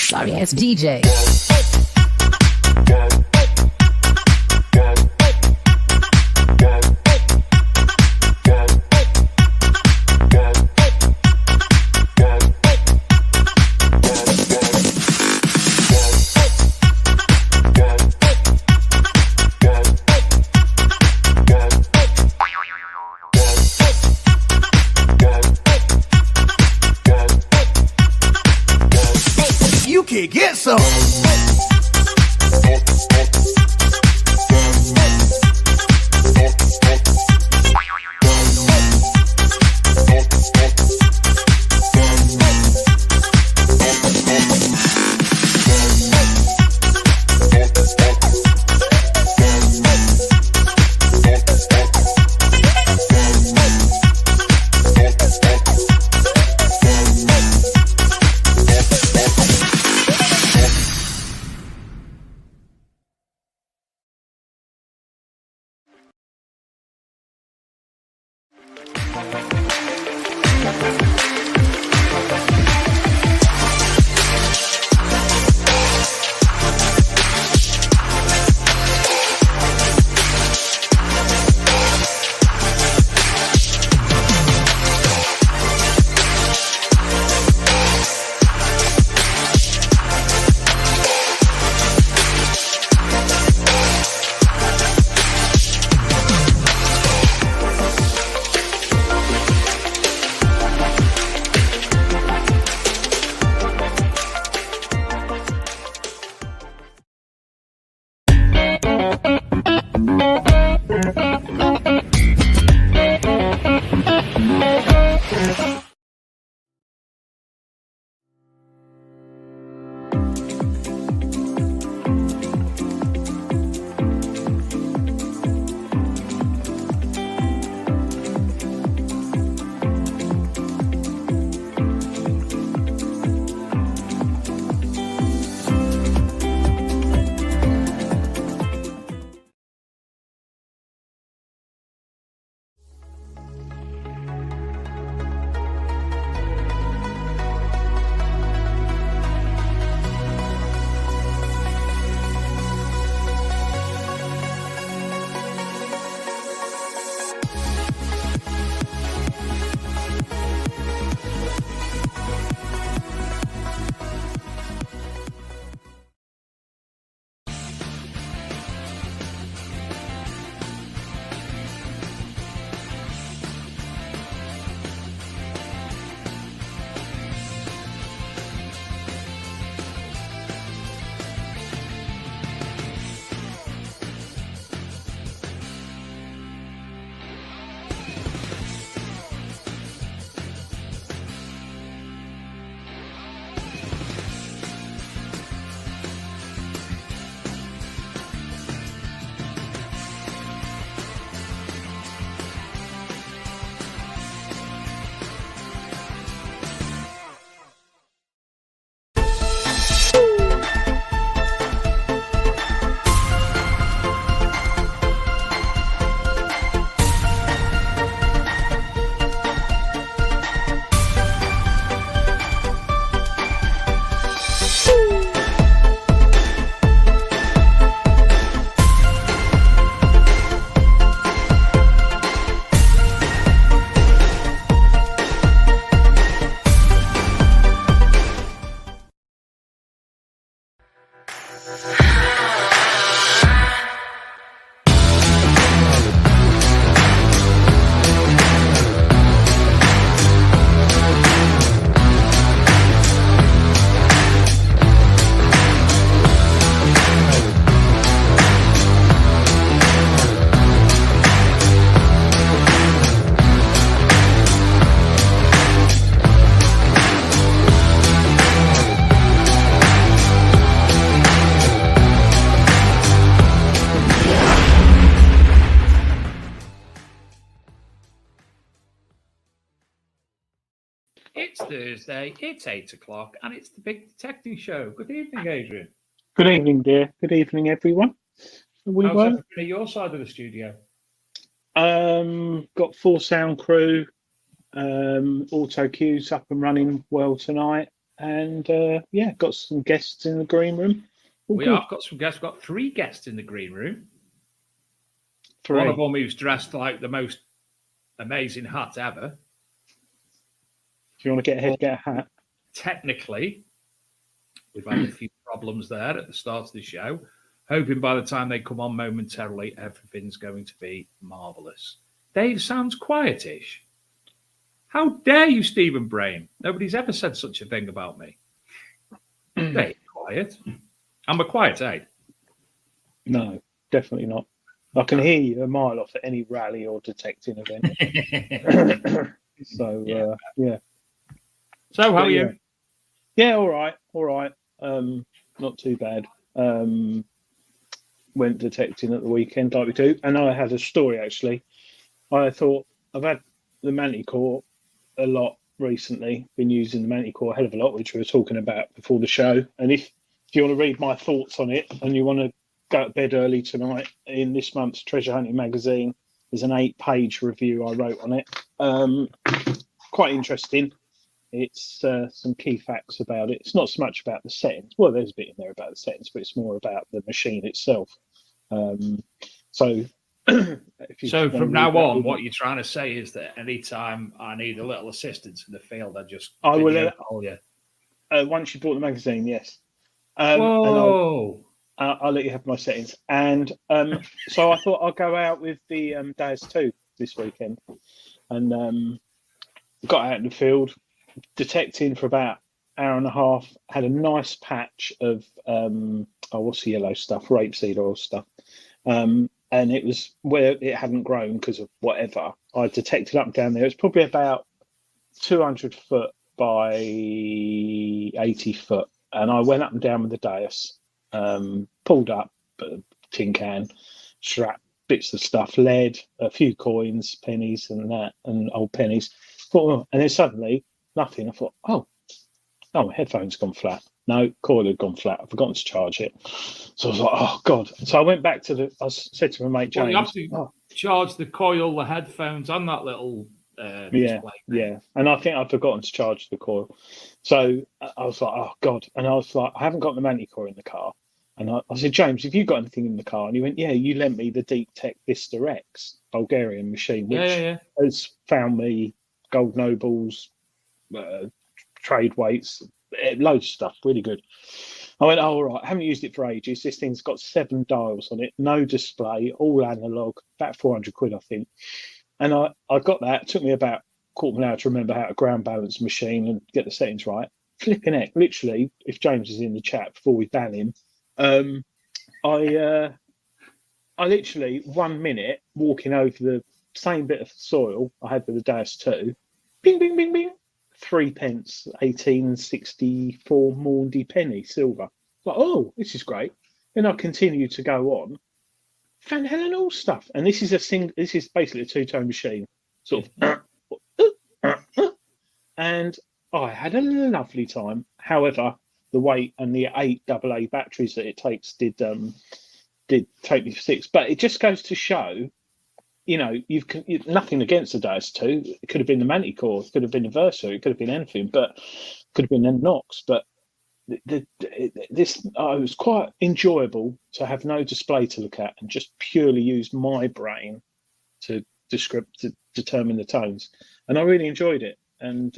Sorry ass DJ. You can get some. It's Thursday, it's 8 o'clock, and it's the Big Detecting Show. Good evening, Adrian. Good evening, dear. Good evening, everyone. How's everything at your side of the studio? Got full sound crew, auto cues up and running well tonight. and got some guests in the green room. We have got some guests. We've got 3 guests in the green room. 3. One of them who's dressed like the most amazing hat ever. If you want to get ahead, get a hat. Technically, we've had a few problems there at the start of the show. Hoping by the time they come on momentarily, everything's going to be marvellous. Dave sounds quietish. How dare you, Stephen Brain? Nobody's ever said such a thing about me. Dave, quiet. I'm a quiet aide. No, definitely not. I can hear you a mile off at any rally or detecting event. So, yeah. So, how are you? Yeah, all right. Not too bad. Went detecting at the weekend like we do, and I had a story actually. I thought I've had the Manticore a lot recently, been using the Manticore a hell of a lot, which we were talking about before the show. And if you want to read my thoughts on it and you want to go to bed early tonight, in this month's Treasure Hunting magazine, there's an 8-page review I wrote on it. Quite interesting. It's some key facts about it. It's not so much about the settings. Well, there's a bit in there about the settings, but it's more about the machine itself. So from now on, what you're trying to say is that anytime I need a little assistance in the field, I will call you. Once you bought the magazine, yes. Whoa! And I'll let you have my settings. And so I thought I'll go out with the DAS 2 this weekend, and got out in the field, detecting for about an hour and a half. Had a nice patch of what's the yellow stuff? Rapeseed oil stuff. And it was where it hadn't grown because of whatever. I detected up and down there. It's probably about 200 foot by 80 foot. And I went up and down with the dais, pulled up a tin can, strapped bits of stuff, lead, a few coins, pennies and that, and old pennies. And then suddenly, nothing. I thought, oh, my headphone's gone flat. No, coil had gone flat. I've forgotten to charge it. So I was like, oh, God. So I went back to I said to my mate, James. Well, you have to charge the coil, the headphones, and that little display. Yeah. And I think I'd forgotten to charge the coil. So I was like, oh, God. And I was like, I haven't got the Manticore in the car. And I said, James, have you got anything in the car? And he went, yeah, you lent me the Deep Tech Vista X Bulgarian machine, which has found me gold nobles, trade weights, loads of stuff, really good. I went, oh, all right, I haven't used it for ages. This thing's got 7 dials on it, no display, all analog, about 400 quid, I think. And I got that. It took me about a quarter of an hour to remember how to ground balance the machine and get the settings right. Flipping heck, literally, if James is in the chat before we ban him, I literally 1 minute walking over the same bit of soil I had with the DAS 2, bing, bing, bing, bing, 3 pence, 1864 Maundy penny silver. Like, oh, this is great. Then I continue to go on. Van Halen all stuff, and this is This is basically a 2-tone machine, sort of. And I had a lovely time. However, the weight and the 8 AA batteries that it takes did take me for 6. But it just goes to show, you've nothing against the DAS 2. It could have been the Manticore, it could have been the Versa, it could have been anything, but could have been the Nox. But it was quite enjoyable to have no display to look at and just purely use my brain to determine the tones. And I really enjoyed it. And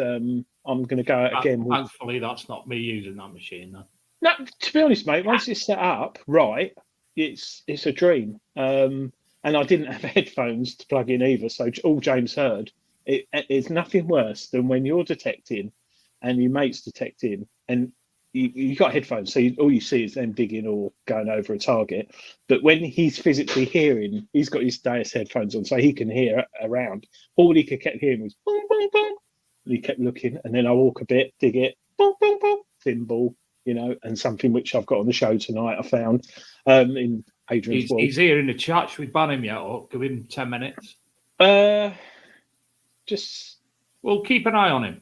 I'm going to go out again. Thankfully, that's not me using that machine, though. No, to be honest, mate, once it's set up right, it's a dream. And I didn't have headphones to plug in either, so all James heard, it's nothing worse than when you're detecting and your mate's detecting, and you got headphones, so all you see is them digging or going over a target. But when he's physically hearing, he's got his DAS headphones on, so he can hear around. All he kept hearing was boom, boom, boom. And he kept looking, and then I walk a bit, dig it, boom, boom, boom, thimble, and something which I've got on the show tonight. I found in Adrian's world. He's here in the chat. Should we ban him yet, or give him 10 minutes? We'll keep an eye on him.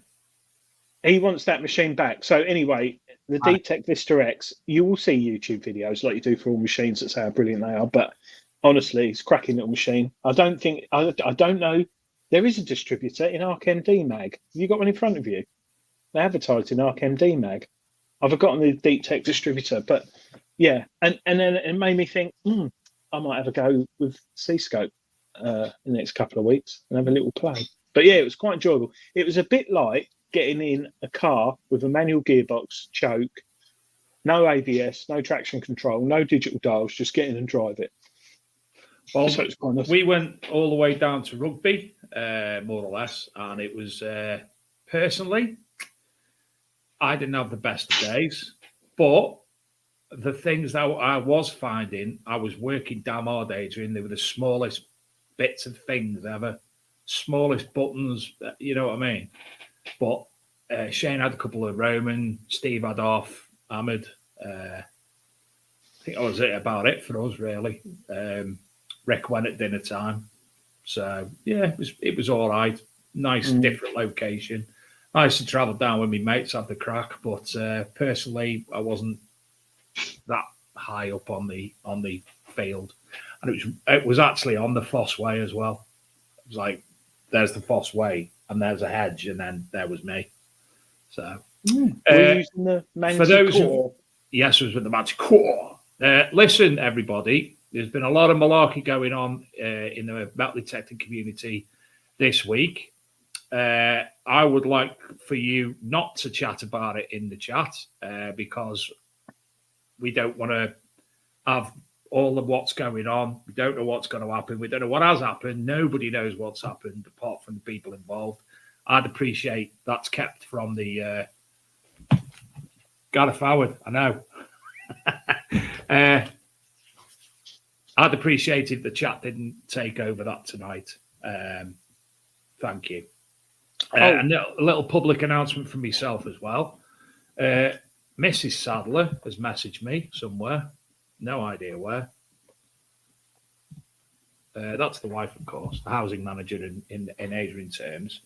He wants that machine back. So anyway, the Deep Tech Vista X, you will see YouTube videos like you do for all machines that say how brilliant they are. But honestly, it's a cracking little machine. I don't know. There is a distributor in ArcMD Mag. Have you got one in front of you? They advertised in Arc MD Mag. I've forgotten the Deep Tech distributor, but yeah, and then it made me think, I might have a go with C-Scope in the next couple of weeks and have a little play. But yeah, it was quite enjoyable. It was a bit like getting in a car with a manual gearbox, choke, no ABS, no traction control, no digital dials, just get in and drive it. Well, So it's kind of... we went all the way down to Rugby, more or less, and it was, personally, I didn't have the best of days, but the things that I was finding, I was working damn hard, Adrian. They were the smallest bits of things ever, smallest buttons, you know what I mean? But Shane had a couple of Roman, Steve had off, Ahmed. I think that was about it for us, really. Rick went at dinner time. So, yeah, it was all right. Nice, different location. Nice to travel down with my mates, have the crack. But personally, I wasn't that high up on the field. And it was actually on the Foss Way as well. It was like, there's the Foss Way, and there's a hedge, and then there was me. So, Were you using the Manticore? Yes, it was with the Manticore. Listen, everybody, there's been a lot of malarkey going on in the metal detecting community this week. I would like for you not to chat about it in the chat because we don't want to have all of what's going on. We don't know what's going to happen. We don't know what has happened. Nobody knows what's happened apart from the people involved. I'd appreciate that's kept from the Gareth Howard. I know. I'd appreciate if the chat didn't take over that tonight. Thank you. And a little public announcement from myself as well. Mrs. Sadler has messaged me somewhere. No idea where. That's the wife, of course, the housing manager in Adrian terms.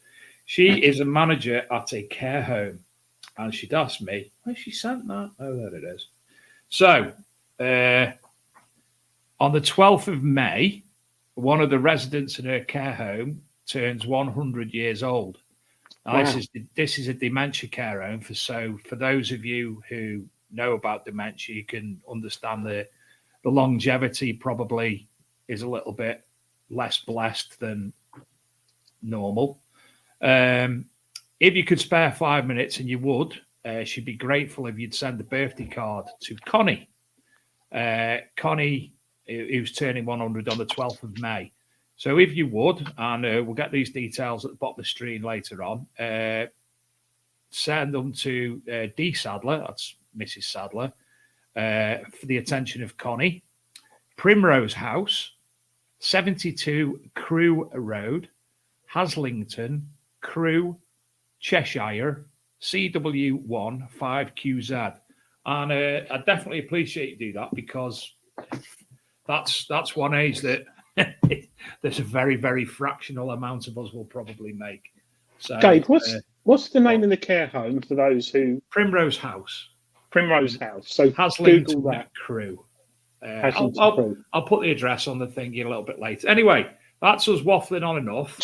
She is a manager at a care home. And she'd asked me, where she sent that? Oh, there it is. So, on the 12th of May, one of the residents in her care home turns 100 years old. Now, wow. This is a dementia care home. For those of you who know about dementia, you can understand the longevity probably is a little bit less blessed than normal. If you could spare 5 minutes, and you would, she'd be grateful if you'd send a birthday card to Connie. Connie, who's turning 100 on the 12th of May. So if you would, and we'll get these details at the bottom of the screen later on, send them to D. Sadler, that's Mrs. Sadler, for the attention of Connie. Primrose House, 72 Crewe Road, Haslington, Crewe, Cheshire, CW1 5QZ. And I definitely appreciate you do that, because that's one age that there's a very, very fractional amount of us will probably make. So, Dave, what's the name of the care home for those who... Primrose House. Primrose House. So Haslington Google that. Crewe. Crewe. I'll put the address on the thing a little bit later. Anyway, that's us waffling on enough.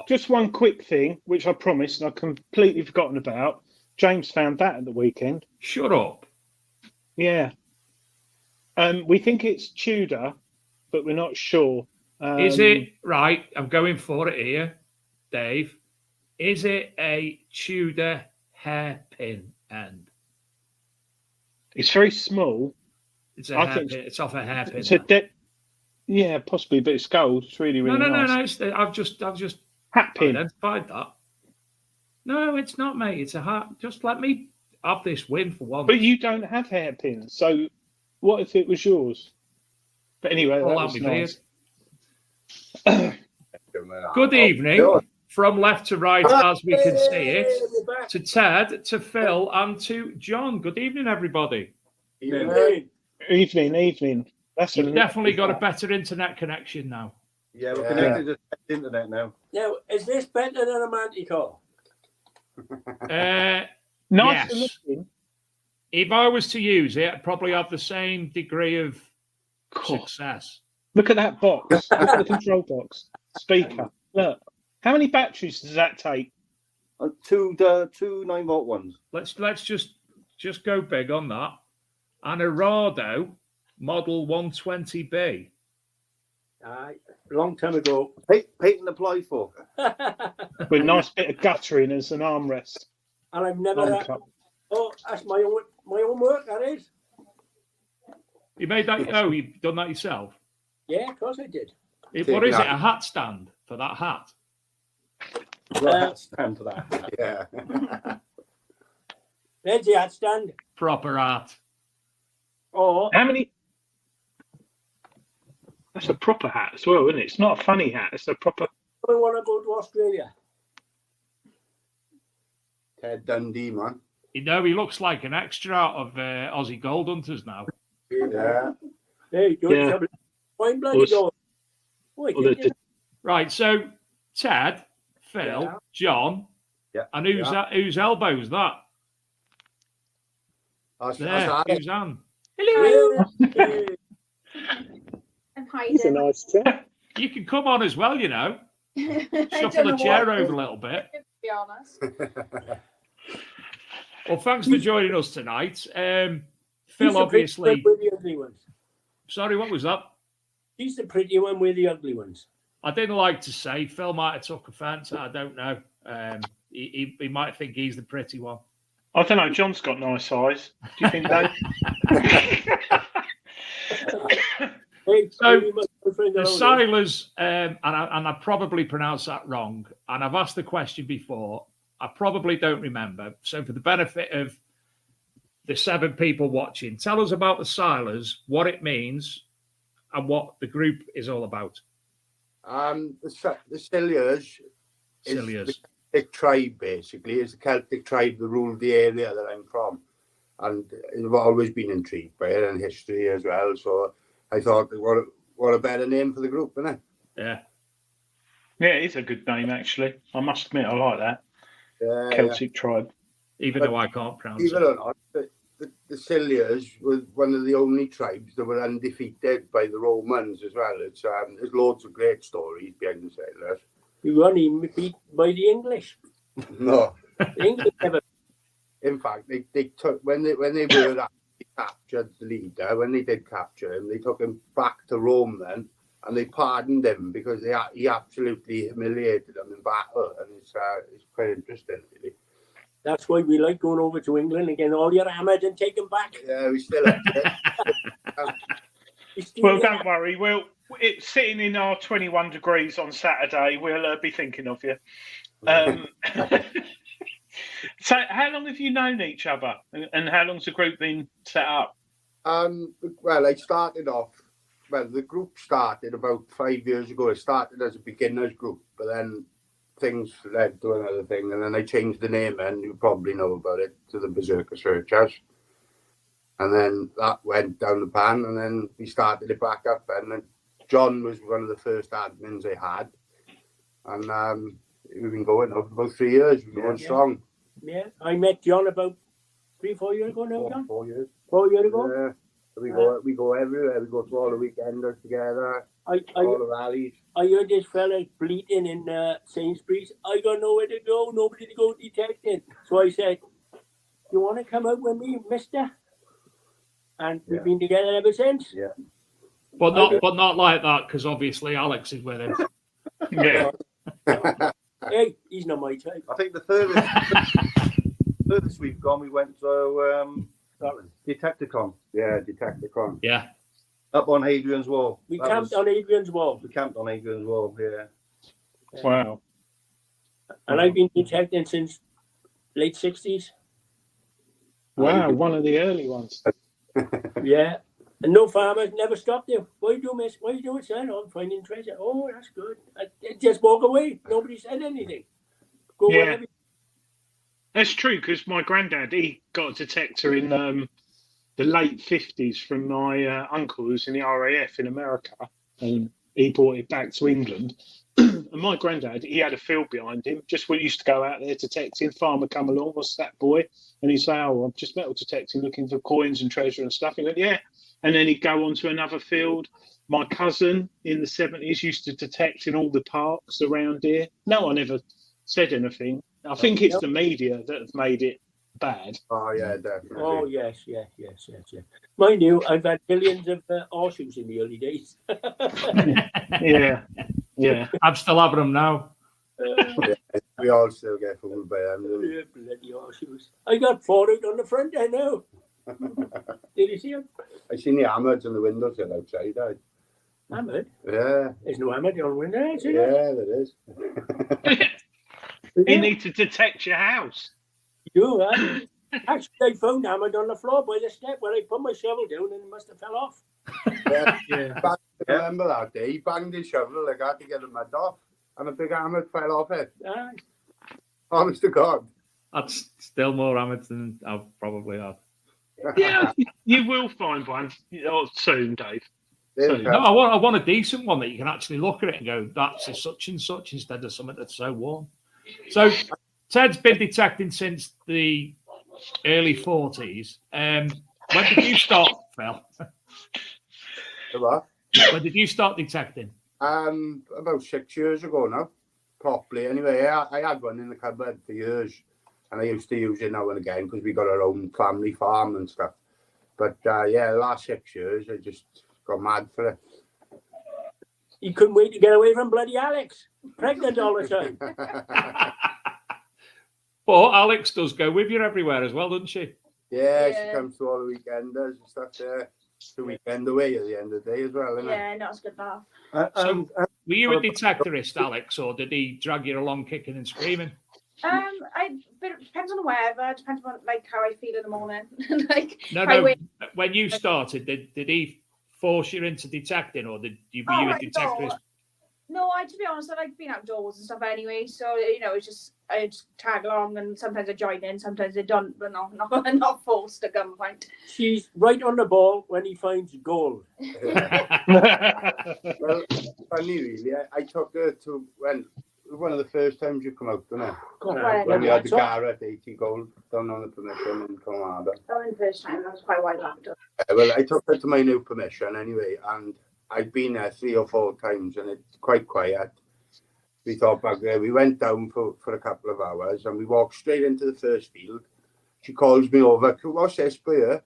Just one quick thing, which I promised and I've completely forgotten about. James found that at the weekend. Shut up. Yeah. We think it's Tudor, but we're not sure. Is it right? I'm going for it here, Dave. Is it a Tudor hairpin end? It's very small. It's a hairpin. It's off a hairpin. It's yeah, possibly, but it's gold. It's really, really nice. No. I've just hat pin. Identified that. No, it's not, mate. It's a hat. Just let me have this win for once. But you don't have hairpins, so what if it was yours? But anyway, that was nice. Good evening from left to right, as we can see it, to Ted, to Phil, and to John. Good evening, everybody. Evening. You've definitely got a better internet connection now. Yeah, we're connected to the internet now. Now, is this better than a Manticore? Nice yes. looking. If I was to use it, I'd probably have the same degree of success. Look at that box. Look at the control box. Speaker. Look. How many batteries does that take? Two 9-volt ones. Let's just go big on that. And a Rado model 120B. Aye, long time ago. Patent apply for. With a nice bit of guttering as an armrest. And I've never. Oh, that's my own work. That is. You made that? Oh, you've done that yourself? Yeah, of course I did. What is it? A hat stand for that hat? Hat stand for that. Yeah. There's the hat stand. Proper hat. Oh, How many? That's a proper hat as well, isn't it? It's not a funny hat. It's a proper. I want to go to Australia. Ted Dundee, man. You know, he looks like an extra out of Aussie Gold Hunters now. Yeah. Hey, don't Yeah. Fine bloody go. Right, so Ted, Phil, Yeah. John, Yeah. and whose elbow's that? There, who's Anne? Hello. I'm He's a hiding. nice chap. You can come on as well, you know. I Shuffle don't the know chair what over a little bit. to be honest. Well, thanks for joining us tonight. Phil, She's the pretty obviously. one with the ugly ones. Sorry, what was that? She's the pretty one with the ugly ones. I didn't like to say. Phil might have took offence. I don't know. He might think he's the pretty one. I don't know. John's got nice eyes. Do you think that? Hey, So, maybe my boyfriend The alone. Silures, and I probably pronounced that wrong, and I've asked the question before. I probably don't remember. So for the benefit of the 7 people watching, tell us about the Silures, what it means, and what the group is all about. The Silures is Silures. the Celtic tribe, basically. It's the Celtic tribe that ruled the area that I'm from. And I've always been intrigued by it and history as well. So I thought, what a better name for the group, isn't it? Yeah. Yeah, it is a good name, actually. I must admit, I like that. Yeah, Celtic tribe. Even though I can't pronounce Even it. or not, the Silures were one of the only tribes that were undefeated by the Romans as well. There's loads of great stories behind the Silures. You were only beat by the English. No, The English never. in fact, they took when they were actually captured the leader. When they did capture him, they took him back to Rome then, and they pardoned him because he absolutely humiliated them in battle, and it's quite interesting, really. That's why we like going over to England and getting all your hammered and take them back. Yeah, we still have to. Well, don't worry. It's sitting in our 21 degrees on Saturday. We'll be thinking of you. So, how long have you known each other, and how long's the group been set up? Well, I started off. Well, the group started about 5 years ago. It started as a beginners group, but then things led to another thing, and then I changed the name, and you probably know about it, to the Berserker Searchers. And then that went down the pan, and then we started it back up. And then John was one of the first admins I had, and we've been going for about 3 years. We've been going strong. Yeah, I met John about 3-4 years ago now, John. 4 years. 4 years ago. Yeah. We go everywhere. We go to all the weekenders together, all the rallies. I heard this fella bleating in Sainsbury's. I got nowhere to go, nobody to go detecting. So I said, "You want to come out with me, mister?" And we've been together ever since. Yeah. But not like that, because obviously Alex is with him. Yeah. Hey, he's not my type. I think the furthest we've gone, we went to Detecticon. Yeah, Detecticon. Yeah. Up on Adrian's Wall. We camped on Adrian's Wall. We camped on Adrian's Wall, yeah. Wow. And I've been detecting since late 60s. Wow, one of the early ones. Yeah. And no farmers never stopped you. What you do, miss? What you doing, son? Oh, I'm finding treasure. Oh, that's good. I just walk away. Nobody said anything. Go Yeah. wherever. That's true, because my granddad, he got a detector in the late 50s from my uncle who's in the RAF in America, and he brought it back to England. And my granddad, he had a field behind him, just we used to go out there detecting. Farmer come along, what's that, boy? And he'd say, oh, I'm just metal detecting, looking for coins and treasure and stuff. He went, yeah. And then he'd go on to another field. My cousin in the 70s used to detect in all the parks around here. No one ever said anything. I think it's the media that have made it bad. Oh yeah, definitely. Oh yes. Mind you, I've had billions of horseshoes in the early days. Yeah. I'm still having them now. We all still get fooled by them. don't we? Yeah, bloody horseshoes. I got 4 out on the front end now. Did you see them? I seen the hammers on the windows here outside. Hammered? Yeah, There's no hammered on the window, is there? yeah, there is. You need to detect your house. You, huh? Actually, I found hammered on the floor by the step where I put my shovel down and it must have fell off. Yeah. I remember that day. He banged his shovel. I had to get the mud off, and a big hammer fell off it. Aye. Honest to God. That's still more hammered than I've probably had. Yeah, you will find one soon, Dave. There's No, I want a decent one that you can actually look at it and go, that's a such and such, instead of something that's so warm. So Ted's been detecting since the early 40s. When did you start, Phil? What? When did you start detecting? About 6 years ago now, properly. Anyway, I had one in the cupboard for years, and I used to use it now and again because we got our own family farm and stuff. But yeah, the last 6 years, I just got mad for it. You couldn't wait to get away from bloody Alex. Pregnant all the time. But Alex does go with you everywhere as well, doesn't she? Yeah, Yeah. she comes to all the weekenders and stuff there. It's the weekend away at the end of the day as well, isn't it? Yeah, not as good enough. So, were you a detectorist, Alex, or did he drag you along kicking and screaming? But it depends on the weather. Depends on like how I feel in the morning. Like No, if I no. wake- When you started, did he force you into detecting, or did you were Oh, you a right, detectorist? No, to be honest, I like being outdoors and stuff anyway. So it's just I just tag along, and sometimes I join in, sometimes I don't. But no, not forced at gunpoint. She's right on the ball when he finds gold. Well, funny really, I took her to one of the first times you come out, didn't it? Right. When we had the Garrett 80 gold down on the permission in Colorado. Oh, in the first time, that was quite a while after. Well, I took her to my new permission anyway, and I'd been there 3 or 4 times, and it's quite quiet. We thought back there, we went down for a couple of hours, and we walked straight into the first field. She calls me over, what's this for you?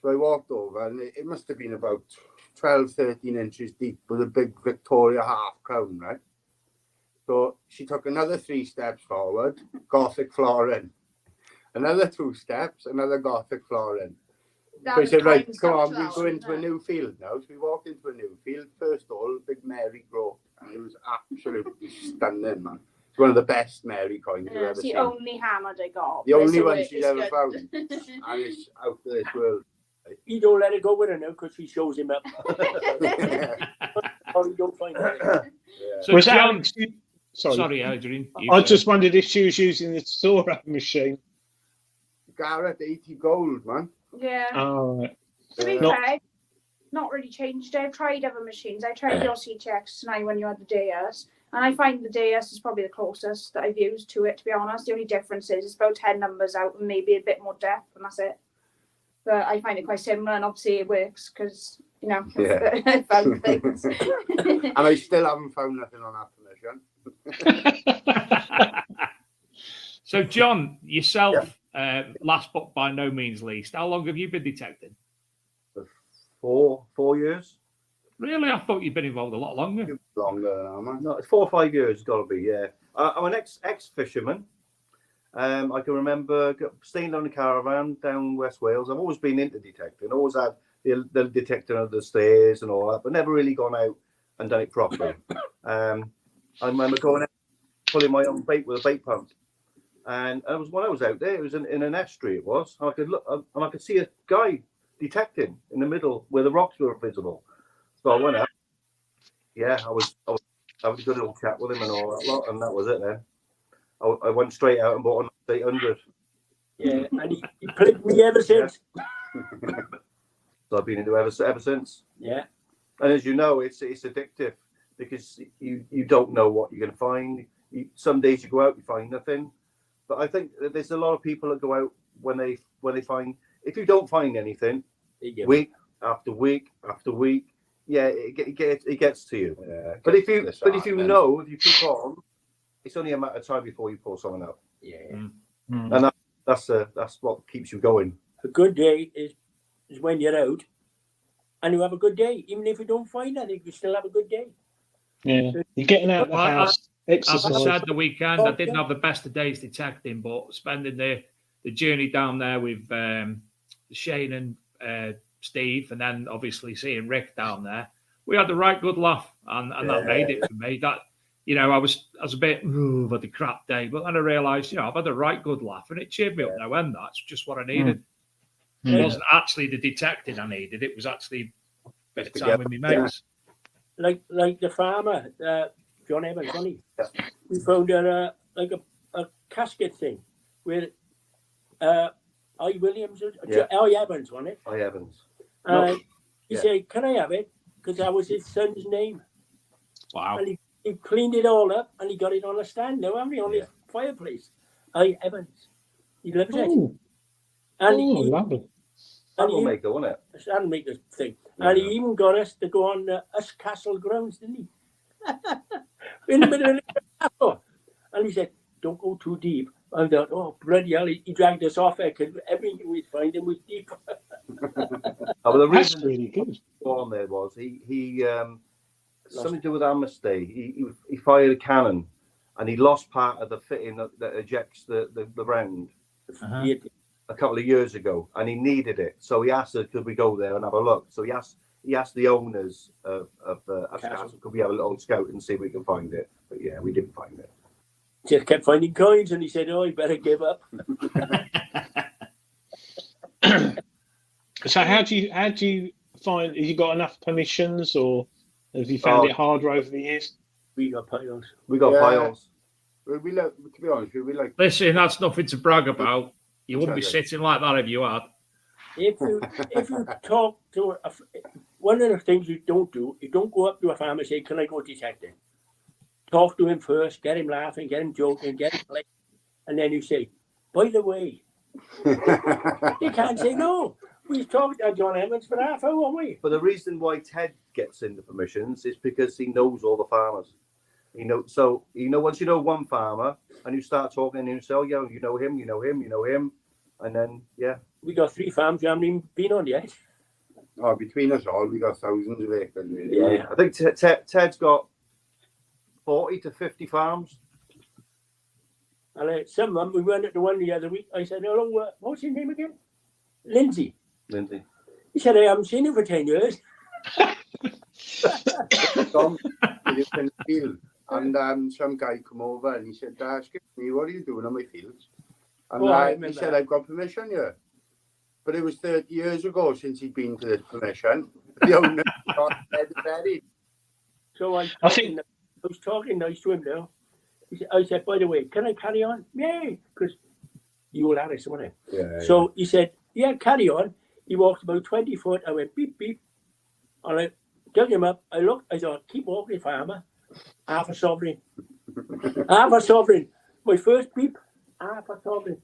So I walked over, and it must have been about 12, 13 inches deep with a big Victoria half crown, right? So she took another 3 steps forward, Gothic flooring. Another 2 steps, another Gothic flooring. So I said, right, come on, we go into a new field now. So we walked into a new field. First hole, big Mary growth. And it was absolutely stunning, man. It's one of the best Mary coins I've Yeah, ever it's the seen. only hammer I got. The only So one it's she's ever good. found. And it's out of this world. He don't let it go with her now because she shows him up. Or he don't find her. Yeah. So Was John, Alex? Sorry, sorry, Adrian. you I go. just wondered if she was using the Sora machine. Garrett 80 gold, man. Yeah. Oh, right. To be No. fair, not really changed. I've tried other machines. I tried your CTX tonight when you had the DS, and I find the DS is probably the closest that I've used to it. To be honest, the only difference is it's about 10 numbers out and maybe a bit more depth, and that's it. But I find it quite similar, and obviously it works because Yeah. I found things. And I still haven't found nothing on that permission. So, John, yourself, last but by no means least, how long have you been detecting? 4 years. Really? I thought you'd been involved a lot longer. Longer now, man. No, it's 4 or 5 years. It's got to be. Yeah, I'm an ex fisherman. I can remember staying on the caravan down West Wales. I've always been into detecting. Always had the detecting under the stairs and all that, but never really gone out and done it properly. I remember going out, pulling my own bait with a bait pump, and it was when I was out there. It was in an estuary. It was. And I could look, and I could see a guy detecting in the middle where the rocks were visible. So I went out. Yeah, I was having a good little chat with him and all that lot, and that was it then. I went straight out and bought an 800. Yeah, and he played me ever since. So I've been into ever since. Yeah. And as you know, it's addictive because you don't know what you're going to find. Some days you go out, you find nothing. But I think that there's a lot of people that go out when they find, if you don't find anything, week after week after week, yeah, it gets to you. Yeah, But if you disheartening. know, if you keep on, it's only a matter of time before you pull someone out. Yeah. And that's what keeps you going. A good day is when you're out and you have a good day. Even if you don't find anything, you still have a good day. Yeah, you're getting out of the Well, house, As I exercise. said the weekend, I didn't have the best of days detecting, but spending the journey down there with Shane and Steve, and then obviously seeing Rick down there, we had the right good laugh, and that made it for me. That, you know, I was a bit of a crap day, but then I realised, you know, I've had a right good laugh, and it cheered me up no end. That's just what I needed. It wasn't actually the detecting I needed; it was actually a bit of time with my mates. Like the farmer, John Evans, wasn't he? We found a casket thing with I. Williams, I. Evans, wasn't it? I Evans. He said, "Can I have it?" Because that was his son's name. Wow. And he cleaned it all up and he got it on a stand now, haven't he, on his fireplace. I. Evans. He loves it. Oh, lovely. That will make it, won't it? That'll make the thing. And he even got us to go on us castle grounds, didn't he? In the middle of the castle. And he said, "Don't go too deep." I thought, oh, bloody hell, he dragged us off there because everything we'd find him was deep. But the That's reason really good. on there was he something to do with amnesty. He fired a cannon and he lost part of the fitting that ejects the round a couple of years ago, and he needed it. So he asked us, could we go there and have a look? So he asked the owners of Castle, could we have a little scout and see if we can find it? But yeah, we didn't find it. Just kept finding coins, and he said, "Oh, you better give up." So how do you find? Have you got enough permissions, or have you found it harder over the years? We got piles. We got piles. We like, to be honest, we like. Listen, that's nothing to brag about. You wouldn't be sitting like that if you had. If you talk to one of the things you don't do, you don't go up to a farmer and say, "Can I go detecting?" Talk to him first, get him laughing, get him joking, get him playing, and then you say, "By the way," you can't say no. We talked to John Evans for half hour, haven't we? But the reason why Ted gets in the permissions is because he knows all the farmers. Once you know one farmer and you start talking and you say, "Oh, yeah, you know him," and then we got 3 farms you haven't even been on yet. Oh, between us all, we got thousands of acres. Really. Yeah, I think Ted's got 40 to 50 farms. And some of them, we went at the one the other week. I said, "Hello, what's his name again?" Lindsay. He said, "I haven't seen him for 10 years." Tom, in the field, and some guy come over and he said, "Excuse me, what are you doing on my fields?" And he said, "I've got permission here." But it was 30 years ago since he'd been to this permission. The owner got buried. So I was talking nice to him now. I said, "By the way, can I carry on?" "Yeah," because you will have it, wasn't it? Yeah. So he said, "Yeah, carry on." He walked about 20 foot. I went beep, beep. And I dug him up. I looked, I thought, keep walking, farmer. Half a sovereign. Half a sovereign. My first beep, half a sovereign.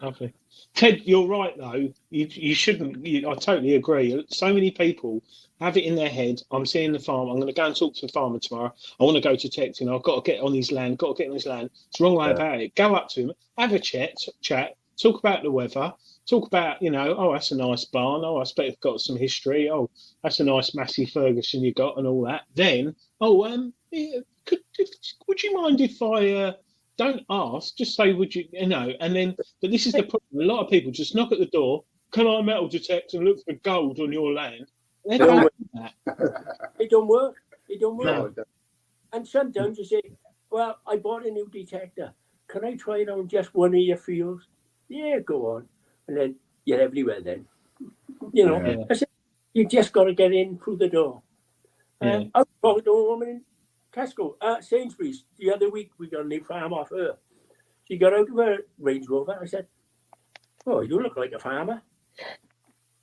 Lovely. Ted, you're right though. You shouldn't. I totally agree. So many people have it in their head. I'm seeing the farm. I'm going to go and talk to the farmer tomorrow. I want to go detecting. I've got to get on his land. It's the wrong way about it. Go up to him, have a chat. Talk about the weather. Talk about, oh, that's a nice barn. Oh, I expect it's got some history. Oh, that's a nice Massey Ferguson you got and all that. Then, would you mind if I don't ask? Just say, would you, and then, but this is the problem. A lot of people just knock at the door. Can I metal detect and look for gold on your land? They don't do that. It don't work. No. And sometimes you say, "Well, I bought a new detector. Can I try it on just one of your fields?" "Yeah, go on." And then you're everywhere then. I said, you just got to get in through the door. I was talking to a woman in Tesco, Sainsbury's, the other week. We got a new farm off her. She got out of her Range Rover. I said, "Oh, you look like a farmer."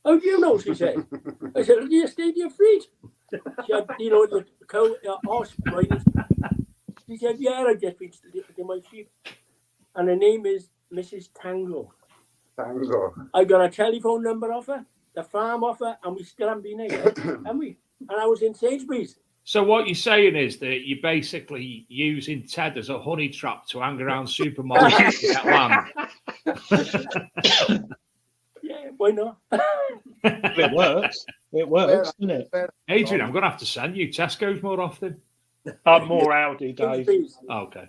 "How do you know?" she said. I said, "Do you stay to your feet?" She had, the cow, horse riding. She said, "Yeah, I've just been to my sheep." And her name is Mrs. Tango. I got a telephone number off her, the farm off her, and we still haven't been there yet, haven't we? And I was in Sainsbury's. So what you're saying is that you're basically using Ted as a honey trap to hang around supermarkets to get land. Yeah, why not? It works. It works, doesn't it? Adrian, I'm going to have to send you Tesco's more often. More Aldi, Dave. Oh, okay.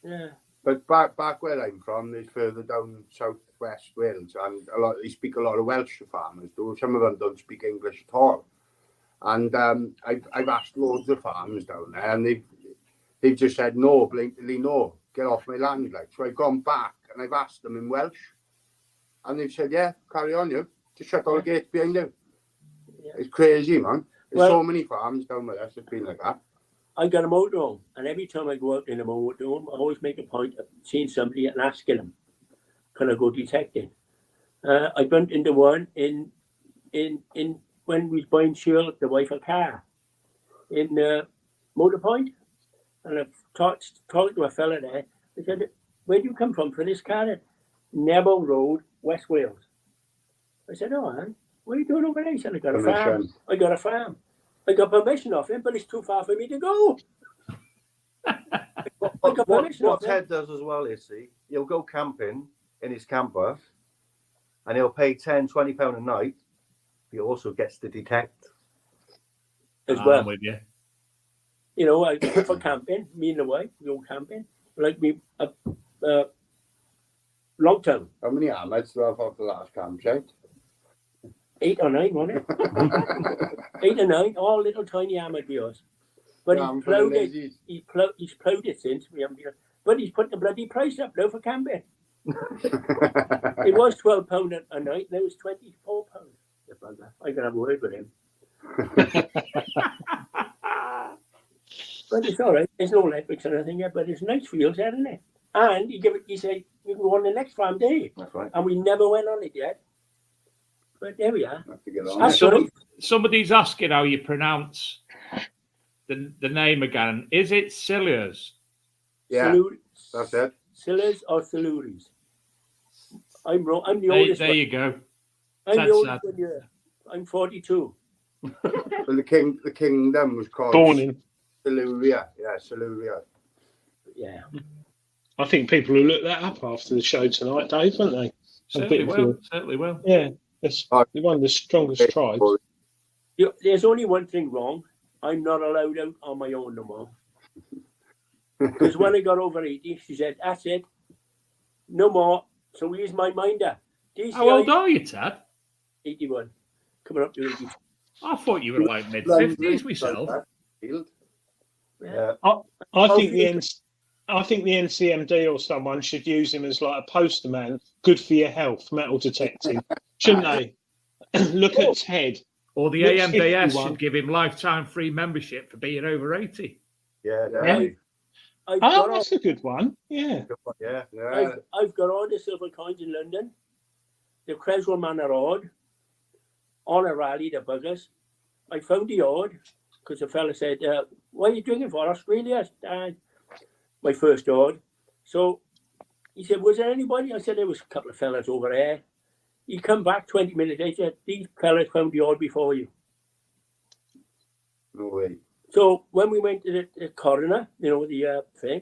Yeah. But back where I'm from, is further down southwest Wales, and they speak a lot of Welsh farmers. Though some of them don't speak English at all. And I've asked loads of farmers down there, and they've just said no, blatantly no, get off my land. Like, so I've gone back and I've asked them in Welsh, and they've said, yeah, carry on, you just shut all the gates behind you. Yeah. It's crazy, man. There's so many farms down with us that's been like that. I got a motorhome, and every time I go out in a motorhome, I always make a point of seeing somebody and asking them, can I go detecting? I bumped into one in when we was buying Shirley, the wife, a car in Motorpoint, and I talked to a fella there. I said, where do you come from for this car? Nebo Road, West Wales. I said, oh, man, what are you doing over there? He said, I got a farm. I got a farm. I got permission off him, but it's too far for me to go. What Ted does as well is, he'll go camping in his camper and he'll pay £10-20 a night. He also gets to detect. As well. I'm with you. You know, I go for camping, me and the wife, we go camping. Like me, long term. How many armors do you have off the last campsite? 8 or 9, wasn't it? 8 or 9, all little tiny armoured wheels. But he's ploughed it. He's ploughed it since we haven't been. But he's put the bloody price up now for camping. It was £12 a night. Now it's £24. I can have a word with him. But it's all right. There's no electrics or anything yet. But it's nice wheels, there, isn't it? And he said you can go on the next farm day. That's right. And we never went on it yet. But there we are. Somebody's asking how you pronounce the name again. Is it Silures? Yeah, that's it. Silures or Silures? I'm wrong. I'm the oldest. There you go. I'm the oldest one here. I'm 42. Well, the kingdom was called Born in Siluria. Yeah, Siluria. Yeah. I think people will look that up after the show tonight, Dave, won't they? Certainly will. Yeah. It's one of the strongest tribes. There's only one thing wrong. I'm not allowed out on my own no more. Because when I got over 80, she said, that's it. No more. So here's my minder. How old are you, Ted? 81. Coming up to 82. I thought you were like mid-50s myself. Yeah. I think the NCMD or someone should use him as like a poster man. Good for your health, metal detecting. Shouldn't they? Look at Ted. Or the AMDS should give him lifetime free membership for being over 80. Yeah. That's a good one. Yeah. I've got all the silver coins in London. The Creswell Manor Ord. On a rally, the buggers. I found the Ord because the fella said, what are you doing it for? Australia? My first Ord. So he said, was there anybody? I said, there was a couple of fellas over there. He come back 20 minutes later, these fellas found the Ord before you. No way. So when we went to the coroner, you know, the thing,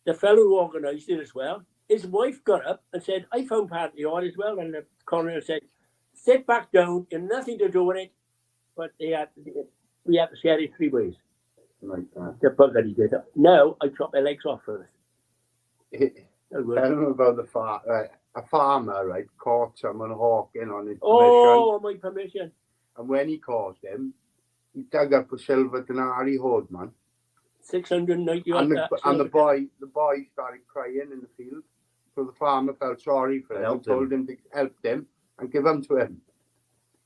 the fellow who organised it as well, his wife got up and said, I found part of the Ord as well. And the coroner said, sit back down, you have nothing to do with it. But we had to share it 3 ways. Like that. The bugger he did. Now I chop my legs off first. Tell them about the farm. A farmer, right, caught someone hawking on his permission. Oh, on my permission. And when he caught him, he dug up a silver denari hoard, man. 690. And the boy started crying in the field. So the farmer felt sorry for him and told him to help him and give them to him.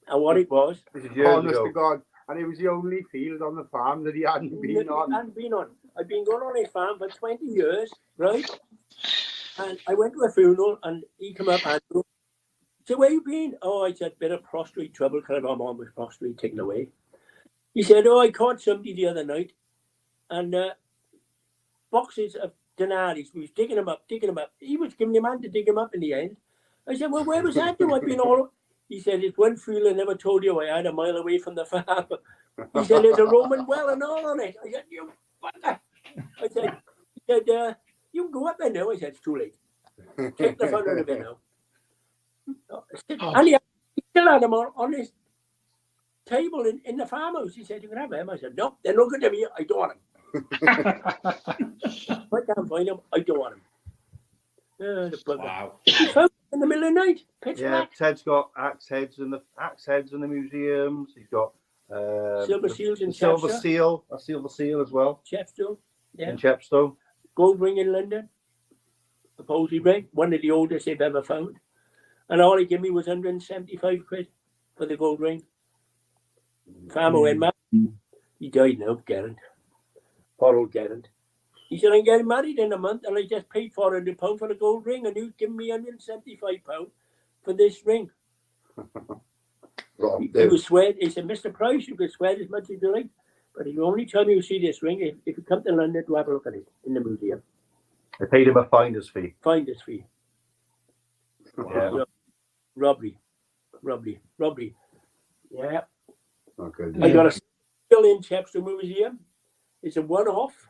And what it was? This is years honest ago. to God. And it was the only field on the farm that he hadn't been on. I've been going on his farm for 20 years, right? And I went to a funeral and he came up and said, where you been? Oh, I said, bit of prostrate trouble because my mom was prostrate taken away. He said, oh, I caught somebody the other night and boxes of denaries. We was digging them up. He was giving him hand to dig them up in the end. I said, well, where was that? I've been all... He said, it's one field I never told you I had a mile away from the farm. He said, there's a Roman well and all on it. I said, you fucker. He said, you can go up there now. I said, it's too late. Take the fun out of it now. And he still had them on his table in the farmhouse. He said, you can have them. I said, no, they're not good to me. I don't want them. I can't find them. I don't want them. The bugger. Wow. He found them in the middle of the night. Pitch black. Ted's got axe heads in the museums. He's got Silver seals in silver Chepstow. seal, a silver seal as well Chepstow. Yeah. in Chepstow. Gold ring in London. A Posey ring. One of the oldest they've ever found. And all he gave me was 175 quid for the gold ring. Farmer went mad. He died now, Garrett. Poor old Garrett. He said, I'm getting married in a month and I just paid £400 for the gold ring and you've given me £175 for this ring. He was sweat. He said, Mr. Price, you can sweat as much as you like, but the only time you see this ring is if you come to London to have a look at it in the museum. They paid him a finder's fee. Finder's fee. Yeah. Robbery. Yeah. Okay. I got a still in Chepstow Museum. It's a one-off.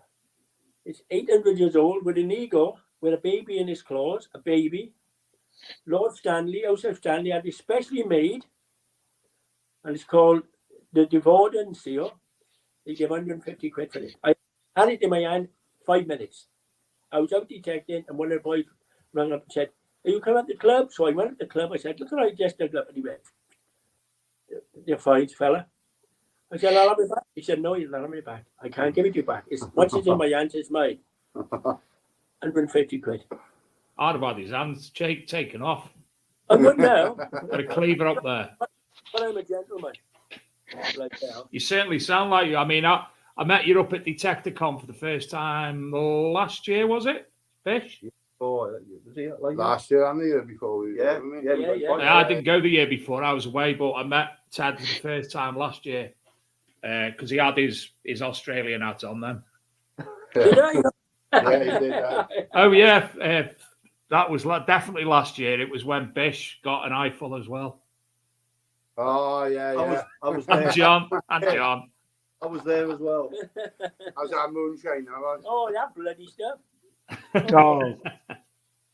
It's 800 years old with an eagle with a baby in his claws, a baby. Lord Stanley, House of Stanley, had it specially made, and it's called the Devorden Seal. They give 150 quid for it. I had it in my hand 5 minutes. I was out detecting, and one of the boys rang up and said, are you coming at the club? So I went at the club. I said, look what I just dug up. And he went, you're fine, fella. I said, I'll have it back. He said, no, you'll not have it back. I can't give it you back. Once it's in my hands, it's mine. 150 quid. I'd have had his hands taken off. I would now. Got a cleaver up there. But I'm a gentleman. Like that. You certainly sound like you. I mean, I met you up at Detecticon for the first time last year, was it, Bish? Was he like Last year and the year before. Yeah. I didn't go the year before. I was away, but I met Ted for the first time last year because he had his Australian hat on then. Did I? Yeah, he did. Oh, yeah. That was definitely last year. It was when Bish got an eyeful as well. Oh, yeah. I was And there. John. I was there as well. How's that moonshine? Oh, that bloody stuff. Oh,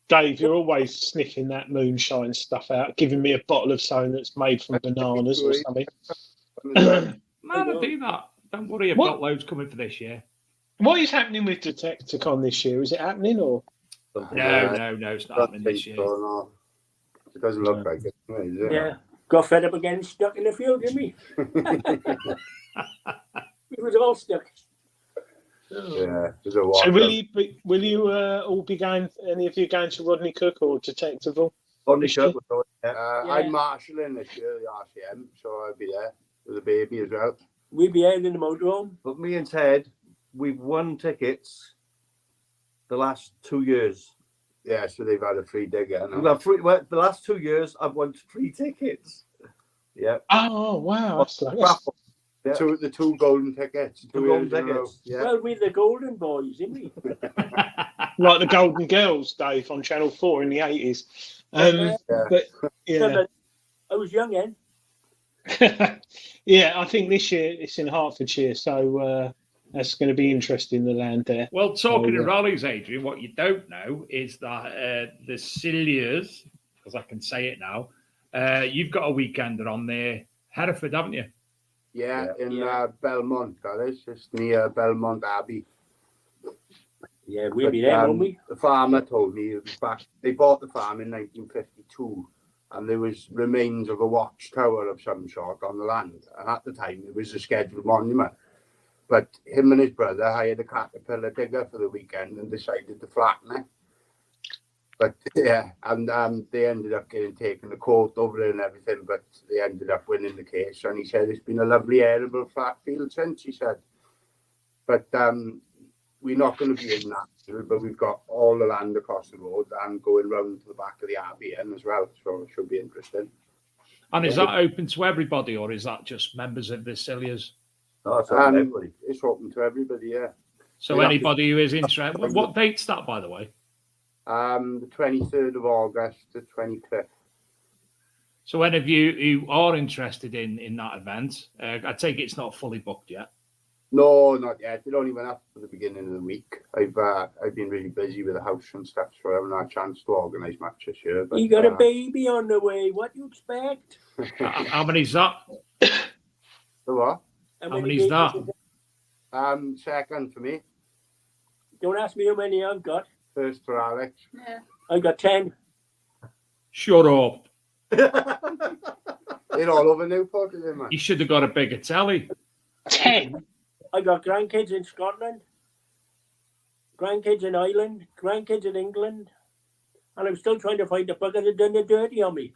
Dave, you're always sniffing that moonshine stuff out, giving me a bottle of something that's made from bananas or something. Man, I do that. Don't worry, I've What? got loads coming for this year. What is happening with Detecticon this year? Is it happening or? No, it's not happening this year. No. It doesn't look like it. Is it? Yeah. Got fed up again, stuck in the field, didn't we? It was all stuck. Yeah. There's a So water. will you all be going? Any of you going to Rodney Cook or Detectiveville? Bonnie This year? Cook was going, Yeah. I'm marshalling this year, the RCM, so I'll be there with the baby as well. We'll be out in the motorhome. But me and Ted, we've won tickets the last 2 years. Yeah, so they've had a free digger. We've had the last 2 years, I've won 3 tickets. Yeah. Oh wow! That's Raffle. Yeah. The two golden tickets. Two golden tickets. Yeah. Well, we're the golden boys, didn't we? like the Golden Girls, Dave, on Channel 4 in the 80s. But yeah, I was young then. yeah. I think this year it's in Hertfordshire, so that's going to be interesting. The land there. Well, talking of rallies, Adrian, what you don't know is that the Silures, because I can say it now, you've got a weekender on there, Hereford, haven't you? Yeah, in Belmont, that is. It's near Belmont Abbey. Yeah, we'll be there, won't we? The farmer told me it was back. They bought the farm in 1952, and there was remains of a watchtower of some sort on the land. And at the time, it was a scheduled monument. But him and his brother hired a caterpillar digger for the weekend and decided to flatten it. But yeah, and they ended up getting taken to court over it and everything, but they ended up winning the case. And he said it's been a lovely arable flat field since, he said. But we're not going to be in that, but we've got all the land across the road and going round to the back of the Abbey end as well, so it should be interesting. And is that open to everybody, or is that just members of the Silures? No, it's open to everybody. It's open to everybody, yeah. So anybody who is interested. What date's that, by the way? The 23rd of August to 25th. So any of you who are interested in that event, I take it's not fully booked yet. No, not yet. It only went up at the beginning of the week. I've been really busy with the house and stuff, so I haven't had a chance to organise much this year. But, You got a baby on the way. What do you expect? How many's that? The what? How many's that? Second for me. Don't ask me how many I've got. First for Alex. Yeah. I got 10. Shut up. They're all over Newport, isn't it, man? You should have got a bigger telly. 10. I got grandkids in Scotland, grandkids in Ireland, grandkids in England, and I'm still trying to find the bugger that done the dirty on me.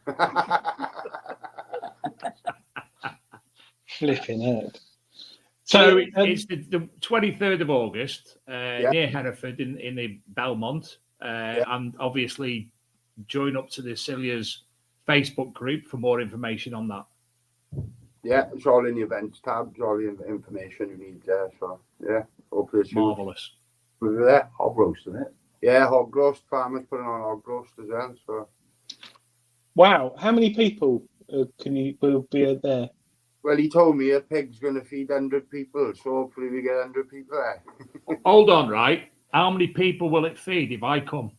Flipping heck. So it's the 23rd of August near Hereford in the Belmont. And obviously join up to the Silures Facebook group for more information on that. Yeah, it's all in the events tab. It's all the information you need there. So, yeah, hopefully it's Marvellous. there. Hog roast, isn't it? Yeah, hog roast. Farmers putting on hog roast as well. So, Wow, how many people will be there? well, he told me a pig's going to feed 100 people, so hopefully we get 100 people there. Hold on, right? How many people will it feed if I come?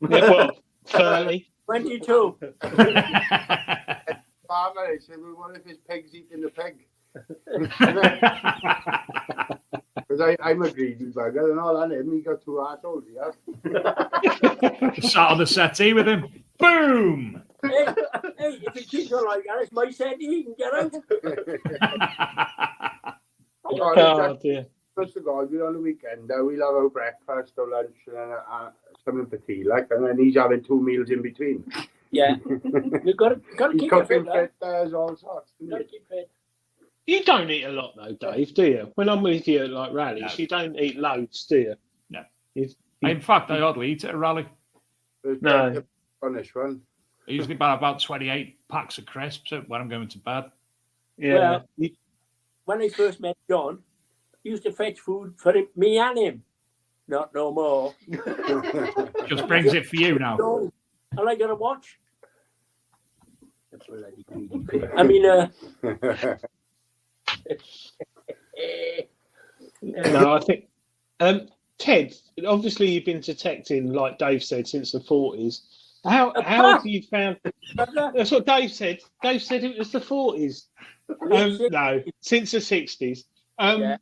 Yeah, well, 30. 22. Farmer, I said, well, what if his pig's eating the pig? Because I'm a greedy bugger and all, and him, he got 2 assholes, yeah. Sat on the settee with him. Boom! Hey, if it keeps on like that, it's my set. You can get out. Oh, dear. First of all, we're on the weekend, we'll have our breakfast or lunch and something for tea, like, and then he's having 2 meals in between. Yeah. You've got to He's keep cooking it fit. fit, there's all sorts. You've got to keep fit. You don't eat a lot, though, Dave, do you? When I'm with you at like rallies, No. you don't eat loads, do you? No. You- In fact, I hardly eat at a rally. No. On this one. I usually buy about 28 packs of crisps when I'm going to bed. Yeah. Well, when I first met John, he used to fetch food for me and him. Not no more. Just brings it for you now. No. And I got a watch. I mean, No, I think Ted. Obviously, you've been detecting, like Dave said, since the 40s. How have you found? That's what Dave said. Dave said it was the 40s. No, since the 60s. Yeah.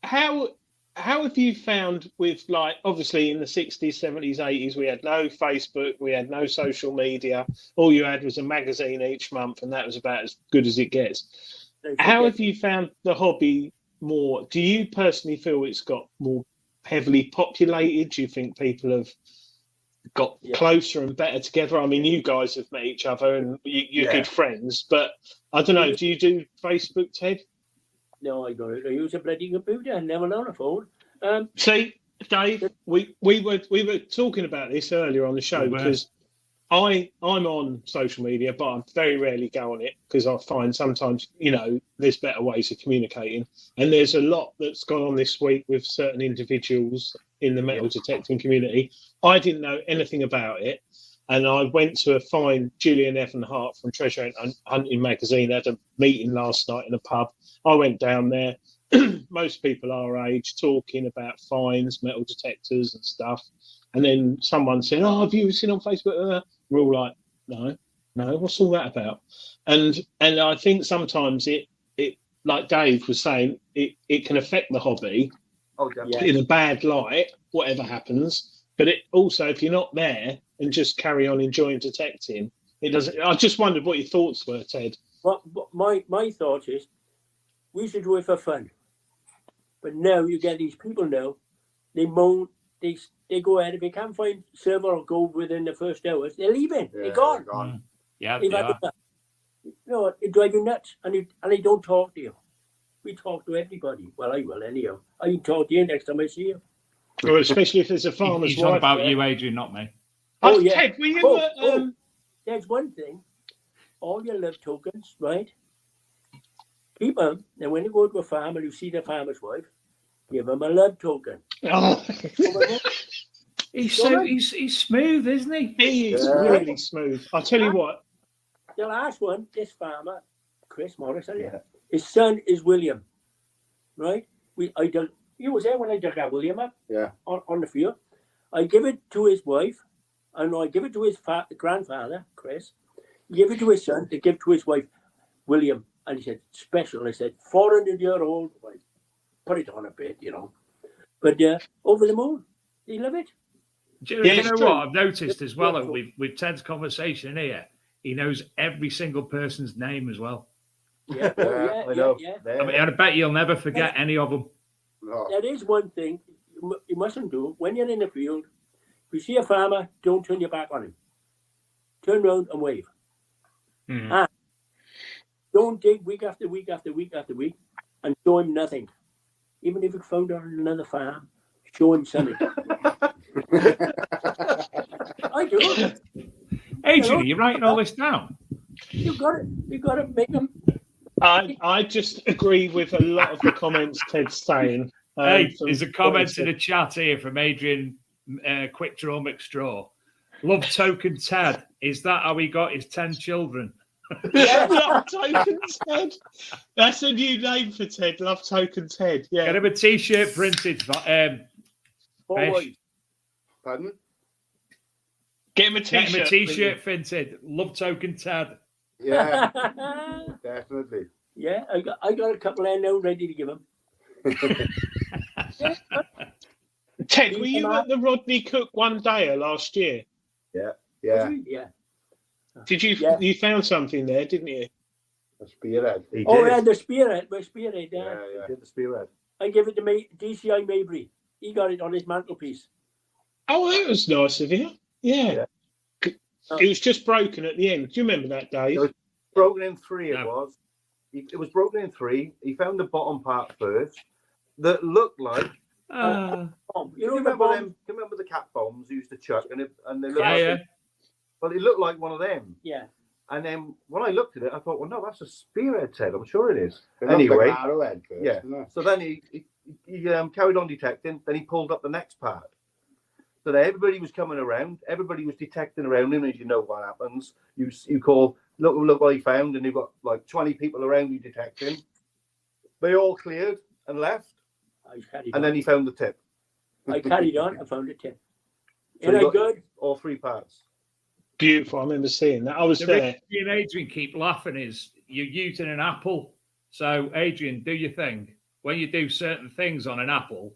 How have you found with, like, obviously in the 60s, 70s, 80s, we had no Facebook, we had no social media. All you had was a magazine each month, and that was about as good as it gets. How have you found the hobby more? Do you personally feel it's got more heavily populated? Do you think people have got closer and better together? I mean, you guys have met each other and you're good friends, but I don't know. Do you do Facebook, Ted? No, I don't. I use a bloody computer. I never on a phone. See, Dave, we were talking about this earlier on the show because I'm on social media, but I very rarely go on it because I find sometimes, there's better ways of communicating. And there's a lot that's gone on this week with certain individuals in the metal detecting community. I didn't know anything about it. And I went to find Julian Evanhart from Treasure Hunting magazine. Had a meeting last night in a pub. I went down there. Most people our age talking about finds, metal detectors and stuff. And then someone said, "Oh, have you seen on Facebook?" We're all like, "No, what's all that about?" And I think sometimes it like Dave was saying, it can affect the hobby in a bad light, whatever happens. But it also, if you're not there and just carry on enjoying detecting, it doesn't. I just wondered what your thoughts were, Ted. Well, my thought is, we should do it for fun. But now you get these people now, they moan, they go ahead. If they can't find server or gold within the first hours, they're leaving. Yeah, they're gone. they're gone. Yeah, They've had enough. It drives you nuts, and they don't talk to you. We talk to everybody. Well, I will anyhow. I can talk to you next time I see you. Well, especially if there's a farmer's He's on wife about there. you, Adrian, not me. Oh, yeah. Ted, were you? There's one thing. All your love tokens, right? Keep them. And when you go to a farm and you see the farmer's wife, give them a love token. Oh. He's smooth, isn't he? He is really smooth. I'll tell you what. the last one, this farmer, Chris Morris, Yeah. his son is William, right? You was there when I dug that William up, Yeah. on the field. I give it to his wife, and I give it to his grandfather, Chris. Give it to his son to give to his wife, William. And he said, special. I said, 400-year-old. I put it on a bit, But over the moon, they love it. Do you Yeah, know it's what true. I've noticed as well, and with Ted's conversation here, he knows every single person's name as well. Yeah, I know. yeah. I mean, I bet you'll never forget any of them. No. That is one thing you mustn't do when you're in the field. If you see a farmer, don't turn your back on him. Turn around and wave. And don't dig week after week after week after week and show him nothing. Even if you found her on another farm, show him something. I do. Adrian, are you writing all this down? You got it. You got to make them. I just agree with a lot of the comments Ted's saying. Hey, from there's a what comment he in said. the chat here from Adrian, Quick Draw McStraw. Love Token Ted. Is that how he got his 10 children? Love Token Ted. That's a new name for Ted. Love Token Ted. Yeah. Get him a t-shirt printed. Forward. Pardon? Get him a Get him a t-shirt. t-shirt printed. Love Token Ted. Yeah, definitely. Yeah, I got a couple there now ready to give him. Ted, were you at the Rodney Cook one day last year? Yeah. Yeah. Did you? Yeah. You found something there, didn't you? A spearhead. He did. Oh, yeah, the spearhead. My spearhead, Yeah, He yeah. did the spearhead. I gave it to DCI Maybury. He got it on his mantelpiece. Oh, that was nice of you. Yeah. It was just broken at the end. Do you remember that, Dave? It was broken in three. It No. was. It was broken in three. He found the bottom part first. That looked like. Bomb. You remember the cat bombs you used to chuck, and they looked Yeah, like. yeah. Well, it looked like one of them. Yeah. And then when I looked at it, I thought, well, no, that's a spearhead, Ted. I'm sure it is. It looked Anyway, like an arrowhead first, yeah. didn't it? So then he carried on detecting. Then he pulled up the next part. So then everybody was coming around. Everybody was detecting around him. As you know what happens. You call, look what he found, and you've got like 20 people around you detecting. They all cleared and left. And then he found the tip. I carried on and found it tip. So Ain't you I got good? all three parts. Beautiful. I remember seeing that. I was The there. reason me and Adrian keep laughing is you're using an apple. So, Adrian, do your thing. When you do certain things on an apple,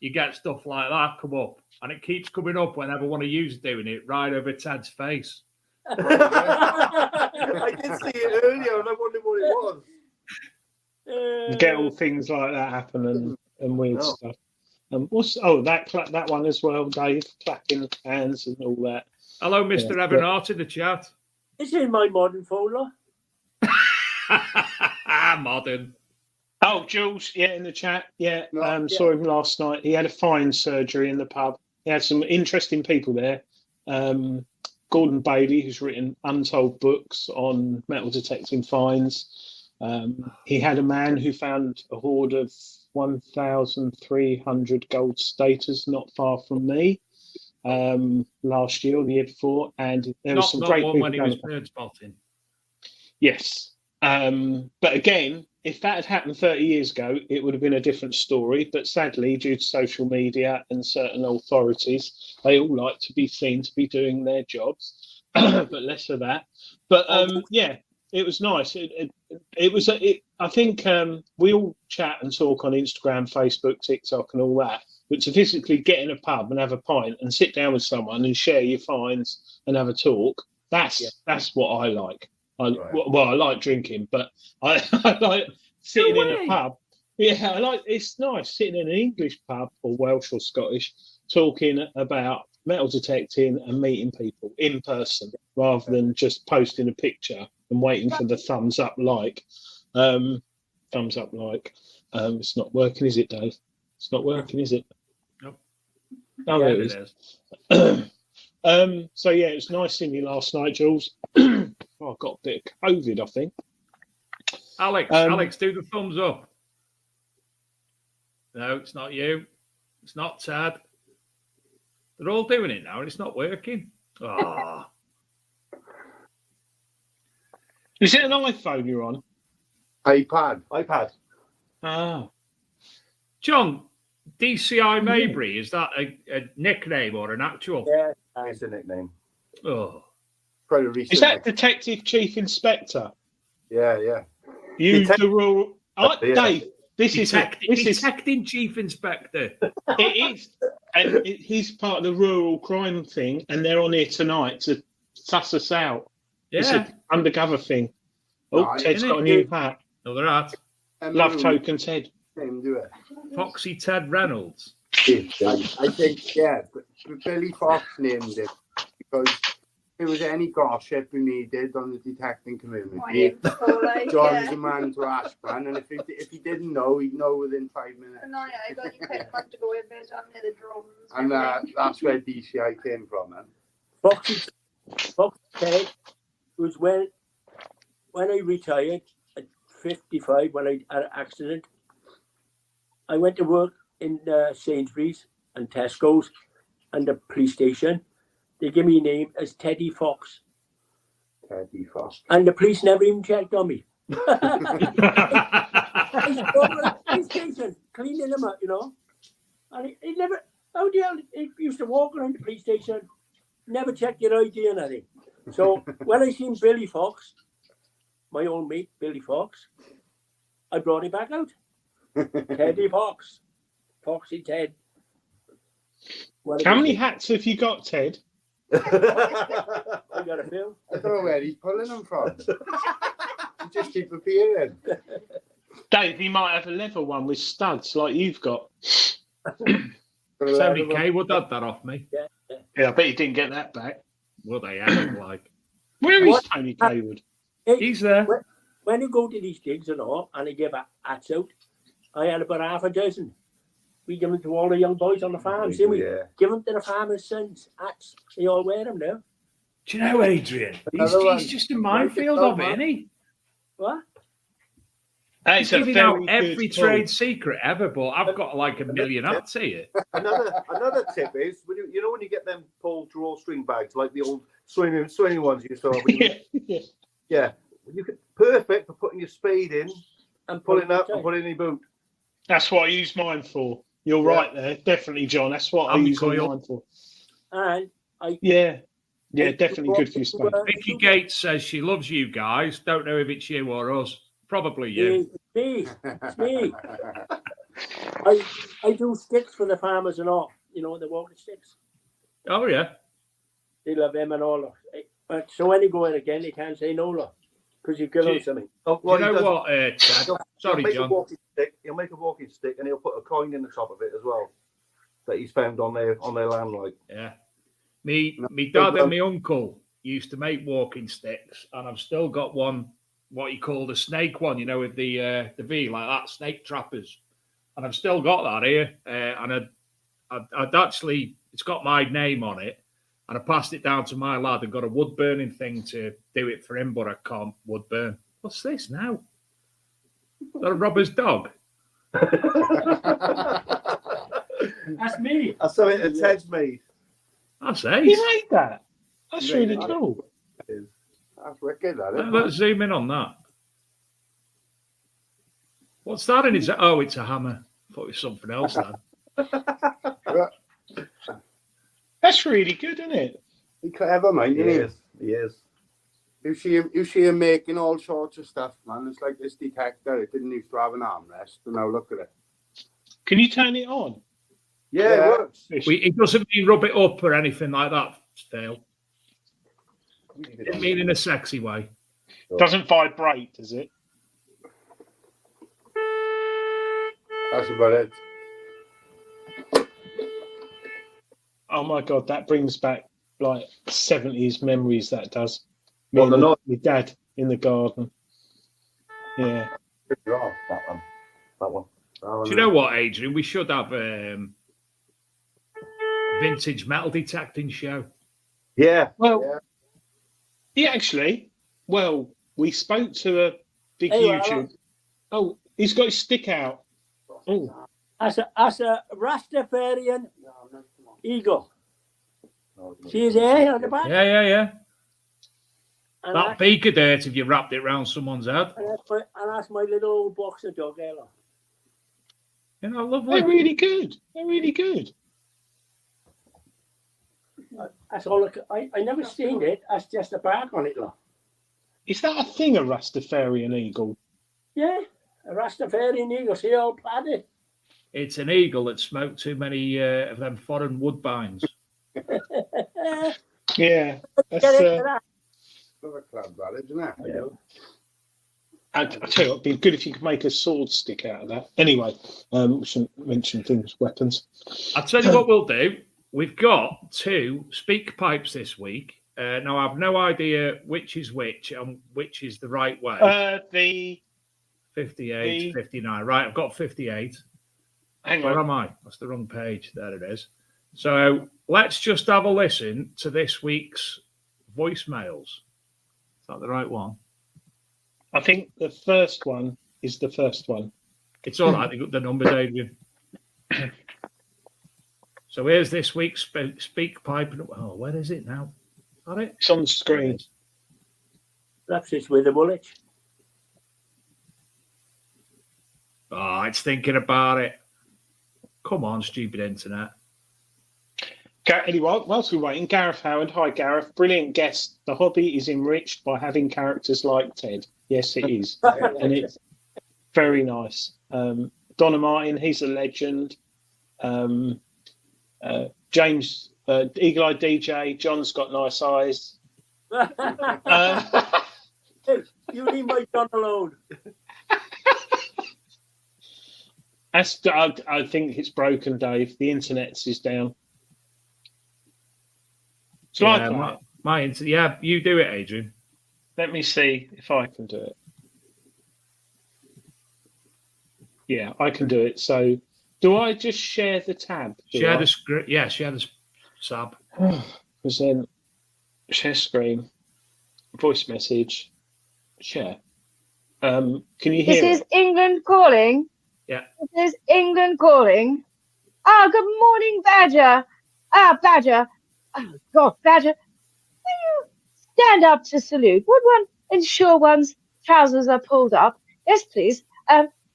you get stuff like that come up. And it keeps coming up whenever one of you's doing it, right over Ted's face. I did see it earlier, and I wondered what it was. Get all things like that happen and weird No. stuff. That one as well, Dave, clapping hands and all that. Hello, Mr. Yeah. Evan Hart in the chat. This is my modern folder. Modern. Oh, Jules, yeah, in the chat. Yeah, No, saw him last night. He had a fine surgery in the pub. He had some interesting people there. Gordon Bailey, who's written untold books on metal detecting finds. He had a man who found a hoard of 1,300 gold staters not far from me last year or the year before. And there was some Not great one people when he down was the- bird spotting. Yes. But again, if that had happened 30 years ago, it would have been a different story. But sadly, due to social media and certain authorities, they all like to be seen to be doing their jobs, but less of that. But yeah, it was nice. I think we all chat and talk on Instagram, Facebook, TikTok, and all that. But to physically get in a pub and have a pint and sit down with someone and share your finds and have a talk, that's what I like. I like drinking, but I like sitting in a pub. Yeah, it's nice sitting in an English pub or Welsh or Scottish, talking about metal detecting and meeting people in person rather than just posting a picture and waiting for the thumbs up like. Thumbs up like. It's not working, is it, Dave? It's not working, is it? Nope. Oh, Yeah, there it is. So yeah, it was nice seeing you last night, Jules. I got a bit of COVID, I think. Alex, do the thumbs up. No, it's not you. It's not Tad. They're all doing it now, and it's not working. Ah. Is it an iPhone you're on? iPad. Ah. John, DCI Maybury, is that a nickname or an actual? Yeah. It's a nickname. Oh, Quite a recent. Is that Detective Chief Inspector? Yeah. You, Detect- the rural. Oh, Yeah. Dave, this is detecting chief inspector. it is, and he's part of the rural crime thing, and they're on here tonight to suss us out. It's Yeah, an undercover thing. Oh, No, Ted's isn't got a it? new hat. another hat. Love token, Ted. Him do it. Foxy Ted Reynolds. I think, yeah, but Billy Fox named it because if there was any gossip we needed on the detecting community, John's the man to ask, man. And if he didn't know, he'd know within 5 minutes. No, yeah, I got you picked up to go with this on the drones. And that's where DCI came from, man. Foxy Ted was when I retired at 55, when I had an accident. I went to work in Sainsbury's and Tesco's and the police station. They gave me a name as Teddy Fox. Teddy Fox. And the police never even checked on me. I was over at the police station, cleaning them up, you know. And he never, how the hell, he used to walk around the police station, never check your ID or anything. So when I seen Billy Fox, my old mate, Billy Fox, I brought him back out. Teddy Fox. Foxy Ted. How many hats have you got, Ted? I got a bill. I don't know where he's pulling them from. He just keep appearing. Dave, he might have a leather one with studs like you've got. 70k would have that off me. Yeah, I bet you didn't get that back. What they have like. Where is Tony Kaywood? He's there. When you go to these gigs and all, and they give hats out, I had about half a dozen. We give them to all the young boys on the farms, didn't we? Yeah. Give them to the farmers' sons. Hats. They all wear them now. Do you know, Adrian? He's just a minefield of it, isn't he? What? It's He's a giving very out every good trade call. secret ever, but I've got like a million hats here. Another tip is when you know when you get them pulled drawstring bags like the old swinging ones you saw. Yeah, you could perfect for putting your spade in and pulling up and putting in your boot. That's what I use mine for. You're right there, definitely, John. That's what I use mine for. And Yeah, definitely good for your spade. Vicky Gates says she loves you guys. Don't know if it's you or us. Probably you. It's me. I do sticks for the farmers and all. You know, the walking sticks. Oh yeah. They love them and all. But so when you go in again, they can't say no, because you give them something. Oh, Do you know what, Ted? Sorry, he'll John. He'll make a walking stick and he'll put a coin in the top of it as well that he's found on their land. Like, Yeah. Me dad and my uncle used to make walking sticks, and I've still got one, what you call the snake one, you know, with the V like that, snake trappers. And I've still got that here. And I'd actually, it's got my name on it. And I passed it down to my lad and got a wood burning thing to do it for him, but I can't wood burn. What's this now? Is that a robber's dog? That's me. I saw it at Ted's made. That's You ace. made that? That's Yeah, really yeah. cool. That's wicked, that is. Let's zoom in on that. What's that in his? Oh, it's a hammer. I thought it was something else then. That's really good, isn't it? He's clever, man. He is. You see him making all sorts of stuff, man. It's like this detector. It didn't used to have an armrest, but now look at it. Can you turn it on? Yeah, it works. It doesn't mean rub it up or anything like that, Phil. It mean in a sexy way. Doesn't vibrate, does it? That's about it. Oh my god, that brings back like 70s memories. That does. Well, they're not. My dad in the garden. Yeah. That one. Do you know what, Adrian? We should have vintage metal detecting show. Yeah. Well, yeah, actually. Well, we spoke to a big YouTube. Oh, he's got his stick out. Oh, As a Rastafarian eagle. See his hair on the back? Yeah. That beak of dirt if you wrapped it around someone's head. And that's my little boxer dog, Ella. You know, lovely. They're really good. They're really good. That's all. I never seen it. That's just a bark on it, look. Is that a thing, a Rastafarian eagle? Yeah, a Rastafarian eagle. See how padded. It's an eagle that smoked too many of them foreign woodbines. Yeah. That's, Get into that. Another club, that, isn't it? I know. I tell you, it'd be good if you could make a sword stick out of that. Anyway, we shouldn't mention things, weapons. I'll tell you what we'll do. We've got 2 speak pipes this week. Now, I've no idea which is which and which is the right way. The 58, 59. Right, I've got 58. Hang Where on. am I? That's the wrong page. There it is. So let's just have a listen to this week's voicemails. Is that the right one? I think the first one is the first one. It's all right. They got the numbers, Adrian. So here's this week's speak pipe. Oh, where is it now? Got it? It's on the screen. Perhaps it's with a bullet. Oh, it's thinking about it. Come on, stupid internet. Anyway, whilst we're waiting, Gareth Howard. Hi, Gareth. Brilliant guest. The hobby is enriched by having characters like Ted. Yes, it is. And it's very nice. Donna Martin, he's a legend. James, Eagle-Eyed DJ. John's got nice eyes. Hey, you leave my John alone. I think it's broken, Dave. The internet is down. So Yeah, you do it, Adrian. Let me see if I can do it. Yeah, I can do it. So, do I just share the tab? Share the screen. Yeah, share the sub. Because then, share screen, voice message, share. Can you hear? This is England calling. Yeah. This is England calling. Good morning, Badger. Badger. Oh, God, Badger. Will you stand up to salute? Would one ensure one's trousers are pulled up? Yes, please.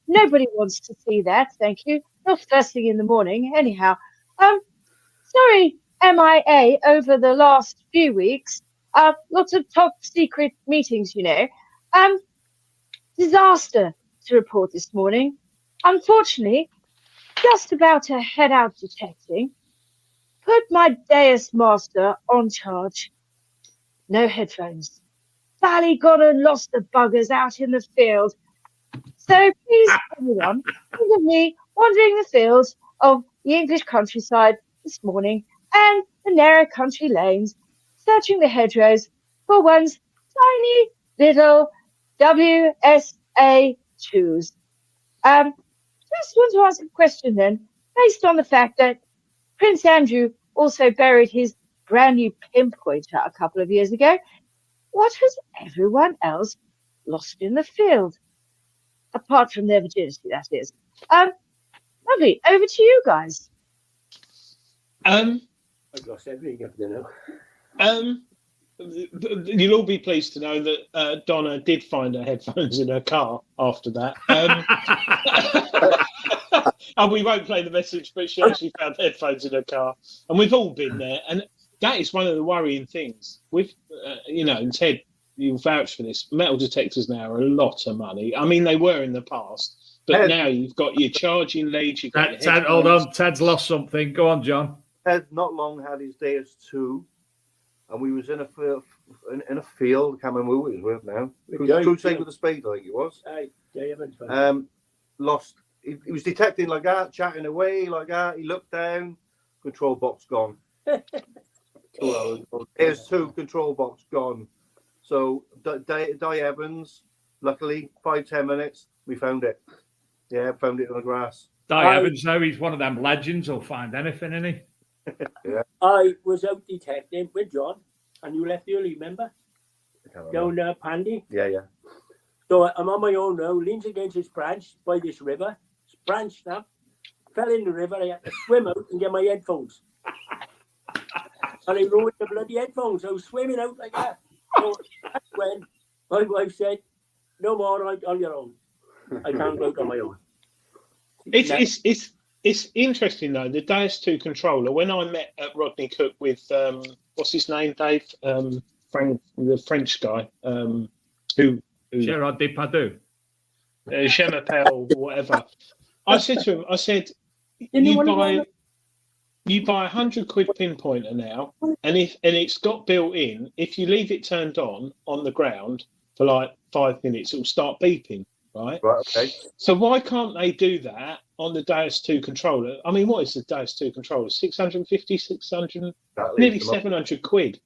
Nobody wants to see that, thank you. Not first thing in the morning, anyhow. Sorry, MIA over the last few weeks. Lots of top secret meetings, you know. Disaster to report this morning. Unfortunately, just about to head out detecting. Put my Deus Master on charge. No headphones. Bally got and lost the buggers out in the field. So please, everyone, think of me wandering the fields of the English countryside this morning and the narrow country lanes, searching the hedgerows for one's tiny little WSA2s. Just want to ask a question then, based on the fact that Prince Andrew also buried his brand new pinpointer a couple of years ago. What has everyone else lost in the field? Apart from their virginity, that is. Lovely. Over to you guys. I've lost everything up there now. You'll all be pleased to know that Donna did find her headphones in her car after that. And we won't play the message, but she actually found headphones in her car. And we've all been there. And that is one of the worrying things. With, and Ted, you'll vouch for this, metal detectors now are a lot of money. I mean, they were in the past, but now you've got your charging leads. You've got Ted, hold on. Ted's lost something. Go on, John. Ted not long had his Deus 2, and we was in a field. I can't remember who it was with now. Crusade with the Spade, I think it was. Aye, they haven't. Lost. He was detecting like that, chatting away like that. He looked down, control box gone. 2 hours. Deus 2 control box gone. So Di Evans, luckily 5-10 minutes, we found it. Yeah, found it on the grass. Di Evans, no, he's one of them legends. He'll find anything, isn't he? Yeah. I was out detecting with John, and you left early, remember? Down Pandy. Yeah. So I'm on my own now, leans against this branch by this river. Branch snapped, fell in the river. I had to swim out and get my headphones. And I ruined the bloody headphones. I was swimming out like that. So that's when my wife said, "No more on your own. I can't go out on my own." It's interesting though. The Deus 2 controller. When I met at Rodney Cook with what's his name, Dave, Frank, the French guy, who Gerard Depardieu. Chemapel, whatever. I said to him, I said, you buy £100 pinpointer now, and it's got built in. If you leave it turned on the ground for like 5 minutes, it'll start beeping, right? Right, okay. So why can't they do that on the Deus 2 controller? I mean, what is the Deus 2 controller? 650, 600, nearly 700 quid.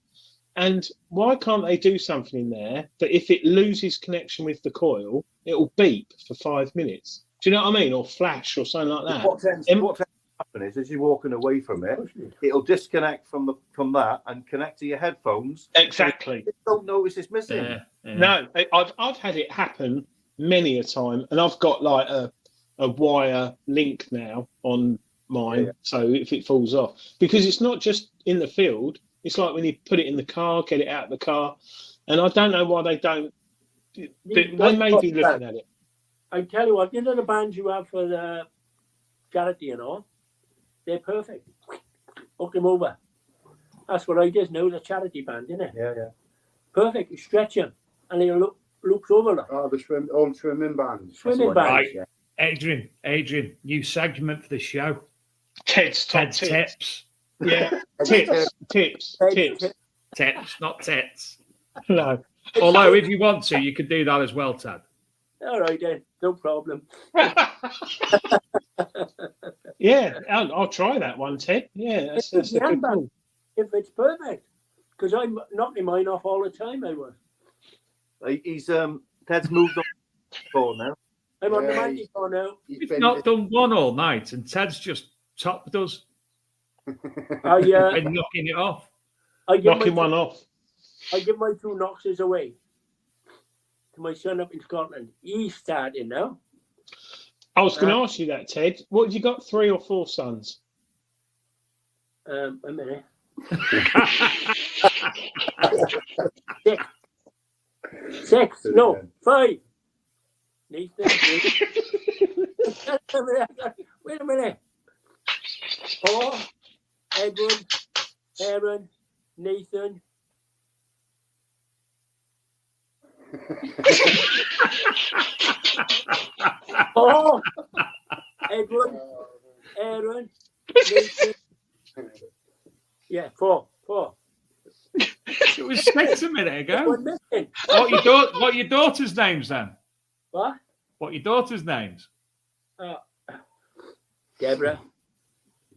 And why can't they do something in there that if it loses connection with the coil, it'll beep for 5 minutes? Do you know what I mean? Or flash or something like that. What tends to happen is, as you're walking away from it, it'll disconnect from that and connect to your headphones. Exactly. You don't notice it's missing. Yeah. No, I've had it happen many a time, and I've got like a wire link now on mine, so if it falls off, because it's not just in the field, it's like when you put it in the car, get it out of the car, and I don't know why they don't. They may be looking at it. I tell you what, you know the bands you have for the charity and all, they're perfect. Hook them over. That's what I did now, the charity band, isn't it? Yeah. Perfect. You stretch them, and they loops over them. Oh, the swimming bands. Swimming bands. Right. Adrian, new segment for the show. Ted's tips. Yeah, tips, not tits. No. Although, if you want to, you can do that as well, Ted. All right then, no problem. Yeah, I'll try that one, Ted. Yeah, that's a good one. If it's perfect, because I'm knocking mine off all the time. I was. He's Ted's moved on ball now. I'm on the Mandy car now. We've not done one all night, and Ted's just topped us. Been knocking it off. Knocking one off. I give my 2 Knoxes away to my son up in Scotland. He's starting now. I was going to ask you that, Ted. What have you got? 3 or 4 sons? A minute. 6. No, 5. Nathan. Wait a minute. 4. Edward. Aaron. Nathan. Edward. Aaron. Nathan. Yeah, 4. It was 6 a minute ago. One missing. What your daughter's names then? What? What your daughter's names? Deborah,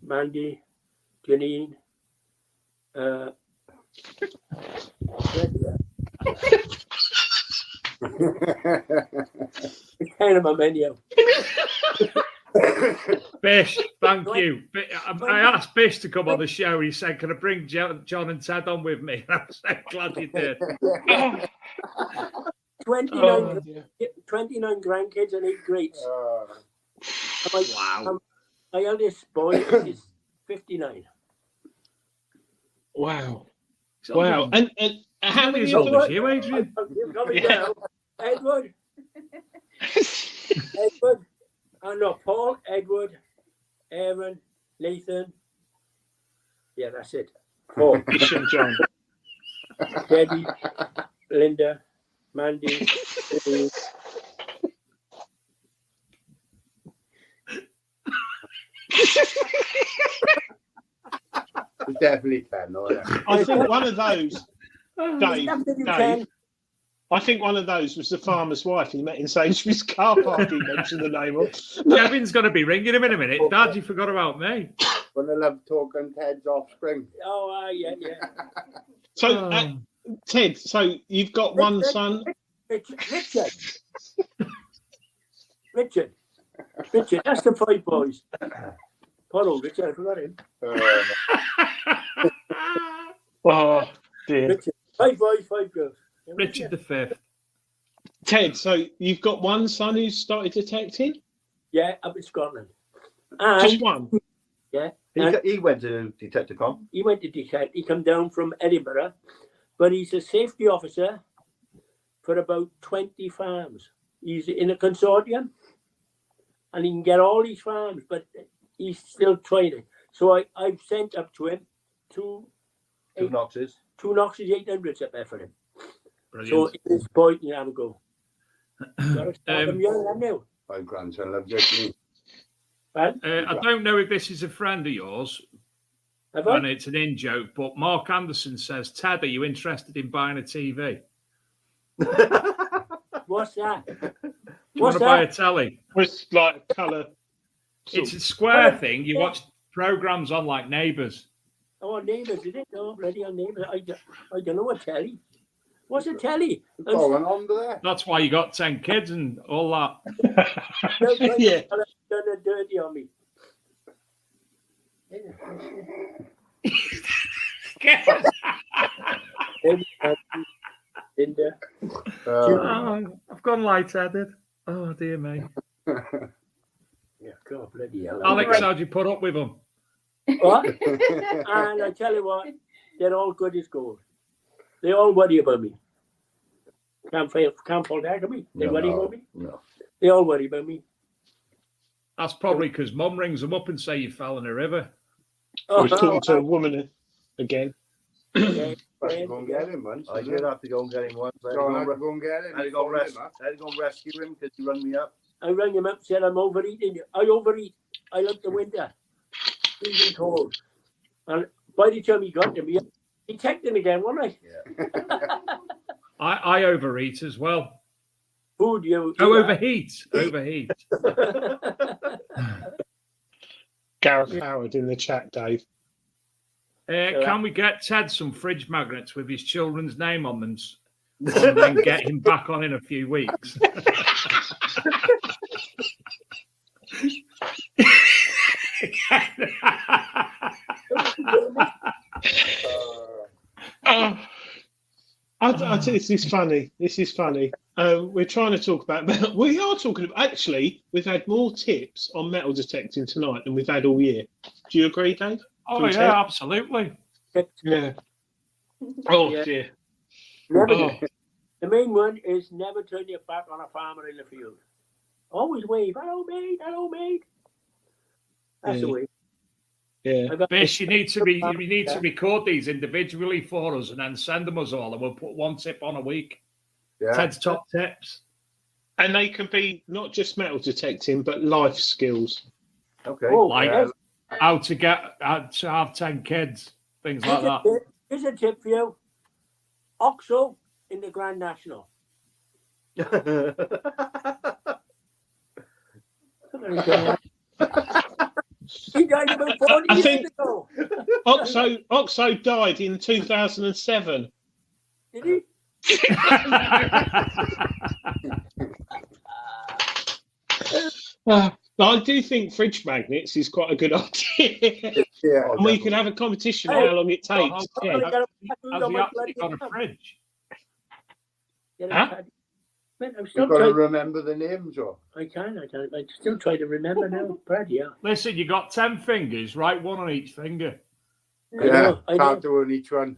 Mandy, Janine, it's kind of a menu. Bish, thank you. I asked Bish to come on the show. He said, "Can I bring John and Ted on with me?" I'm so glad you did. 29 grandkids and 8 greats. Wow. My eldest boy is 59. Wow. And how many years old is you, Adrian? Edward. Paul, Edward, Aaron, Nathan. Yeah, that's it. 4. Bish and John. Debbie, Linda, Mandy. It's definitely 10. No, I think one of those, Dave, Dave. I think one of those was the farmer's wife he met in Sainsbury's car park. He mentioned the name of. Kevin's going to be ringing him in a minute. Dad, you forgot about me. When I love talking Ted's offspring. Oh, yeah. So, Ted, so you've got one son. Richard. That's the 5 boys. Poor old Richard, I forgot him. Oh, dear. Richard. 5 boys, 5 girls. Richard the 5th. Ted, so you've got one son who's started detecting? Yeah, up in Scotland. Just one? Yeah. He went to Detecticon. He went to detect. He come down from Edinburgh but he's a safety officer for about 20 farms. He's in a consortium, and he can get all these farms, but he's still trying it. So I've sent up to him two Noxes. 800s up there for him. Brilliant. So at this point, you have a go. Gotta start them young, haven't you? My grandson loves it. Well, I don't know if this is a friend of yours, have I? and it's an in-joke, but Mark Anderson says, Ted, are you interested in buying a TV? What's that? Do you What's want to buy a that? telly? It's like colour. It's a square thing. You watch programs on like Neighbours. Oh, Neighbours, is it? Oh, bloody on Neighbours. I don't know what telly. What's a telly? Going on there. That's why you got 10 kids and all that. Yeah. Done a dirty on me. In there. Oh, I've gone light-headed. Oh, dear me. Yeah, God, bloody hell. Alex, how'd you put up with them? What? And I tell you what, they're all good as gold. They all worry about me. Can't fall down on me. They worry about me. No. They all worry about me. That's probably because Mum rings them up and say you fell in a river. I was talking to a woman again. Yeah, Go and get him once. I did have to go and get him once. I had to Go go and get him. I had to go and rescue him because he rang me up. I rang him up, said I'm overeating. I overeat. I like the winter. Freezing cold. And by the time he got to me, he checked him again, wasn't I? I overeat as well. Food, you. Oh, overheat. Gareth Howard in the chat, Dave. Can we get Ted some fridge magnets with his children's name on them and then get him back on in a few weeks? I think this is funny. We're trying to talk about. We are talking about. Actually, we've had more tips on metal detecting tonight than we've had all year. Do you agree, Dave? Oh, yeah, absolutely. Yeah. Oh, Yeah. dear. The main one is never turn your back on a farmer in the field. Always wave, hello mate. That's the way. Yeah. Bish, you need to record these individually for us and then send them us all, and we'll put one tip on a week. Yeah. Ted's top tips. And they can be not just metal detecting, but life skills. Okay. Oh, Like yeah. how to have 10 kids, things like that. Here's a tip for you. Oxo in the Grand National. He died about 40 I years think- ago. Oxo died in 2007. Did he? I do think fridge magnets is quite a good idea. Yeah. And we could have a competition on how long it takes. Oh, Yeah. Has he actually got a fridge? Huh? I'm You've still got to trying. remember the names, or I still try to remember now. Brad, yeah. Listen, you got 10 fingers, write one on each finger. I know. can't do on each one.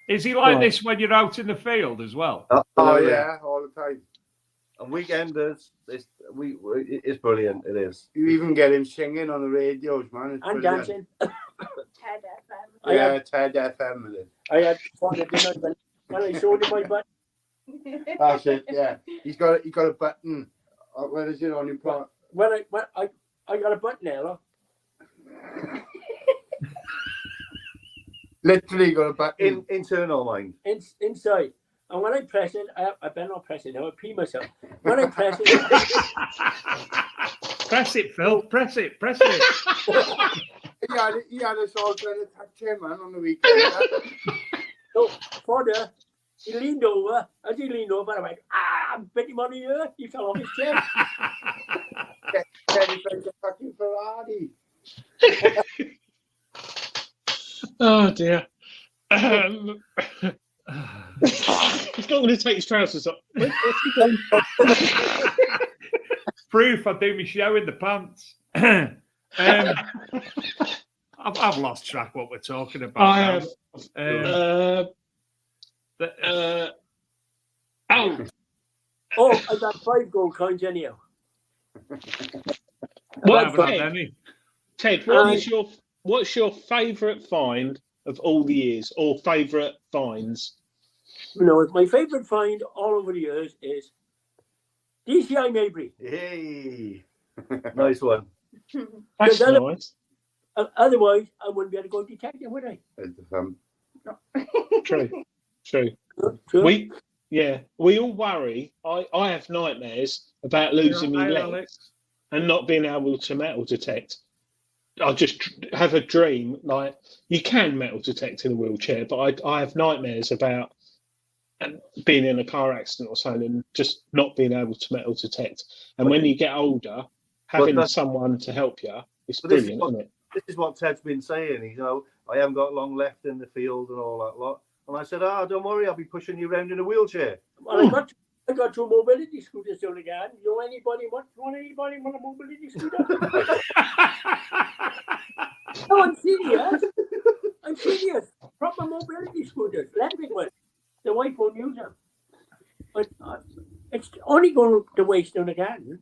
Is he like Right. this when you're out in the field as well? Oh yeah, all the time. And weekenders, it's brilliant. It is. You even get him singing on the radios, man. It's And brilliant. dancing. Ted FM. Yeah, Ted FM with it. I had fun at dinner when I showed him my butt. That's it. Yeah, he got a button. Where is it on your part? When I got a button there, look. Literally got a button. Internal mind. Inside. And when I press it, I better not press it now. I pee myself. When I press it, Press it, Phil. Press it. He had us all trying to touch him, man, on the weekend. so Fodder, he leaned over. As he leaned over, I went, I bit him on the ear. He fell off his chair. Teddy's like a fucking Ferrari. Oh dear. He's not going to take his trousers off. Where's he going? proof I do my show in the pants. I've lost track what we're talking about. I now. have. Oh, I got 5 gold coins anyhow. I What, haven't had Ted? any. Ted, what's your favourite find of all the years, or favourite finds? No, my favourite find all over the years is DCI Maybury. Hey, nice one. That's Because nice. Otherwise, I wouldn't be able to go detecting, would I? True. True. We all worry. I have nightmares about losing my legs and not being able to metal detect. I just have a dream like you can metal detect in a wheelchair, but I have nightmares about being in a car accident or something and just not being able to metal detect. And when you get older, having someone to help you is brilliant, isn't it? This is what Ted's been saying. I haven't got long left in the field and all that lot. And I said, don't worry, I'll be pushing you around in a wheelchair. Well, I got 2 mobility scooters down again. Anybody want a mobility scooter? No, I'm serious. I'm serious. Proper mobility scooters, electric ones. The wife won't use them. But it's only going to waste down again.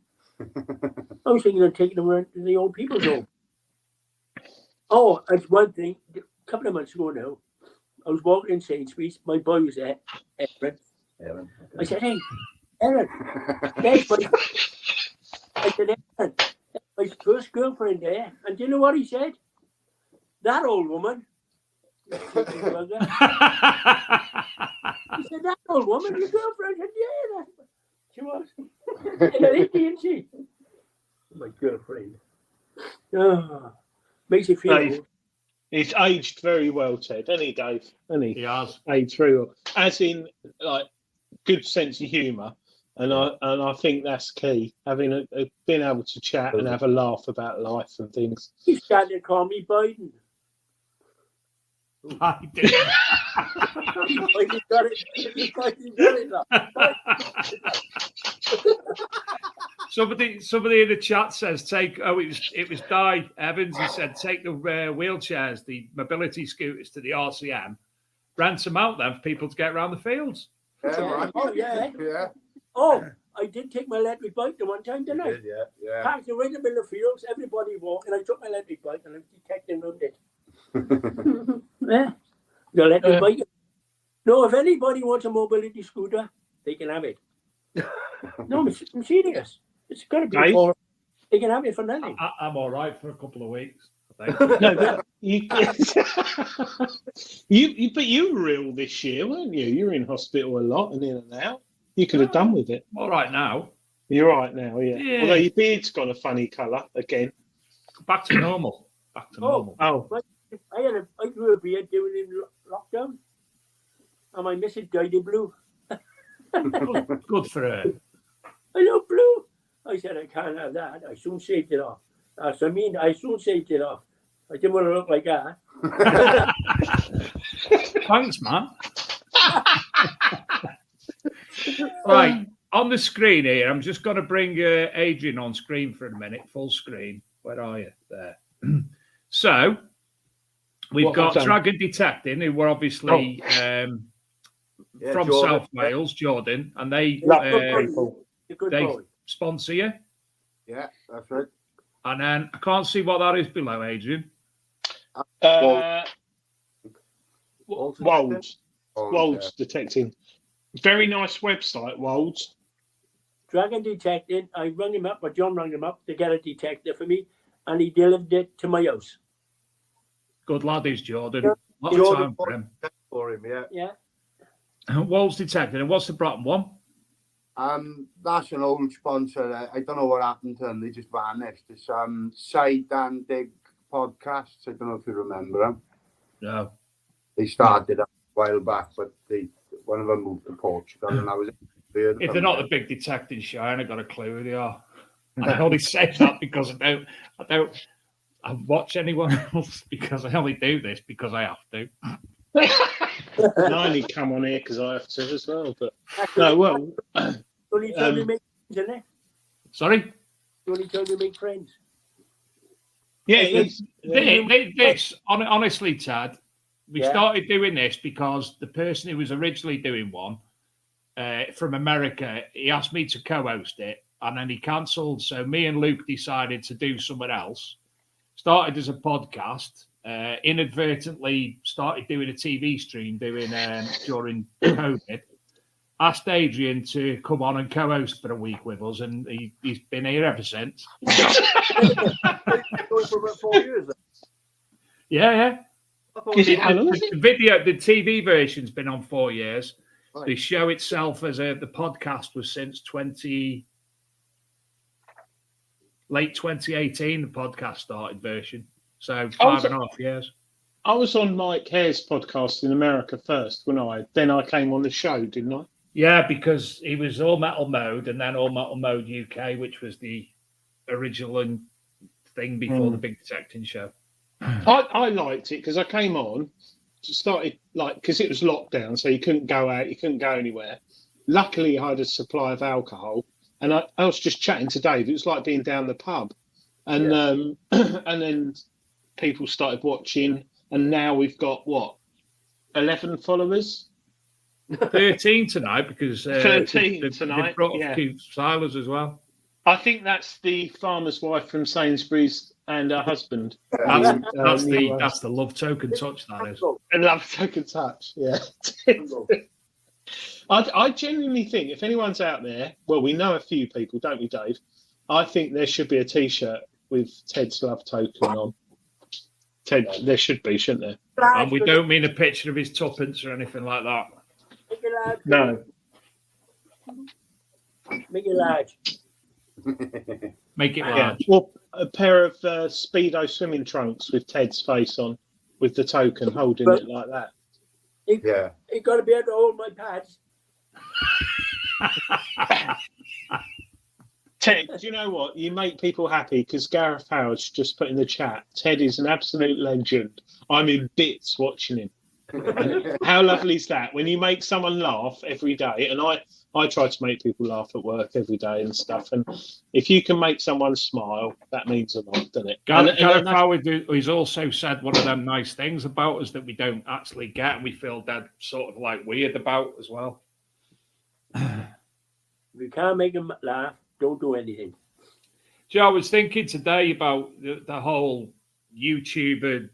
I was thinking of taking them around to the old people's home. Oh, that's one thing. A couple of months ago now, I was walking in Sainsbury's. My boy was there, Aaron. I said, "Hey, Aaron, there's my..." I said, "Aaron, that's my first girlfriend there." And do you know what he said? That old woman. He said, "That old woman, your girlfriend?" I said, "Yeah, she was." Isn't she? My girlfriend. Oh, makes you feel old. He's aged very well, Ted. Any Dave? He has aged very well, as in like good sense of humour, and I think that's key. Having being able to chat and have a laugh about life and things. He's trying to call me Biden. I did. Somebody in the chat says it was Di Evans. He said take the wheelchairs, the mobility scooters to the RCM, rent them out then for people to get around the fields. Yeah. Oh yeah. Oh, I did take my electric bike the one time, didn't I? Yeah. Parked right in the middle of the fields, everybody walking. I took my electric bike and I was detecting around it. Yeah. The electric bike. No, if anybody wants a mobility scooter, they can have it. No, I'm serious. It's got to be for. They can have it for nothing. I'm all right for a couple of weeks. No, but you were ill this year, weren't you? You were in hospital a lot and in and out. You could have done with it. All right now. You're right now, yeah. Although your beard's got a funny colour again. Back to normal. Oh. I grew a beard during lockdown, and my missus dyed it blue. Good for her. I love blue. I said I can't have that. I soon shaved it off. That's what I mean. I soon shaved it off. I didn't want to look like that. Thanks, man. Right, on the screen here, I'm just going to bring Adrian on screen for a minute, full screen. Where are you? There. So, we've got Dragon Detecting, who were obviously from Jordan. South Wales, Jordan, and they sponsor you. Yeah, that's right. And then I can't see what that is below, Adrian. Wolds Detecting. Very nice website, Wolds. Dragon Detecting. I rang him up, or John rang him up to get a detector for me, and he delivered it to my house. Good lad is Jordan. Lot of time for him. Yeah. Wolds Detecting. And what's the bottom one? That's an old sponsor. I don't know what happened to them. They just vanished. It's Side and Dig podcasts. I don't know if you remember them. No. They started a while back, but one of them moved to Portugal, and I was. If they're not the Big Detecting Show, I ain't got a clue who they are. I only say that because I watch anyone else because I only do this because I have to. I only come on here because I have to as well. But no, well, Sorry? the only time we make friends. Yeah, honestly, Tad, we Yeah. started doing this because the person who was originally doing one from America, he asked me to co-host it, and then he cancelled. So me and Luke decided to do something else. Started as a podcast. Inadvertently started doing a TV stream during COVID. Asked Adrian to come on and co-host for a week with us, and he's been here ever since. Going for about 4 years. Yeah. Is it how long is The video, the TV version's been on 4 years. Right. The show itself as the podcast was since late 2018. The podcast started version, so 5.5 years. I was on Mike Hare's podcast in America first, then I came on the show, didn't I? Yeah, because he was All Metal Mode and then All Metal Mode UK, which was the original thing before the Big Detecting Show. I liked it because I came on, started because it was lockdown, so you couldn't go out, you couldn't go anywhere. Luckily, I had a supply of alcohol, and I was just chatting to Dave. It was like being down the pub, and and then people started watching, and now we've got 11 followers. 13 tonight because 13 tonight. They brought a few Silures as well. I think that's the farmer's wife from Sainsbury's and her husband. That's the love token touch. That is a love token touch. Yeah. I genuinely think if anyone's out there, well, we know a few people, don't we, Dave? I think there should be a T-shirt with Ted's love token on. Ted, there should be, shouldn't there? And we don't mean a picture of his tuppence or anything like that. No. Make it large. Make it large. Well, a pair of Speedo swimming trunks with Ted's face on, with the token holding it like that. It got to be able to hold my pads. Ted, do you know what? You make people happy because Gareth Howard's just put in the chat. Ted is an absolute legend. I'm in bits watching him. And how lovely is that? When you make someone laugh every day, and I try to make people laugh at work every day and stuff. And if you can make someone smile, that means a lot, doesn't it? Gareth Howard has also said one of them nice things about us that we don't actually get, and we feel that sort of like weird about as well. If you can't make them laugh, don't do anything. Joe, I was thinking today about the whole YouTuber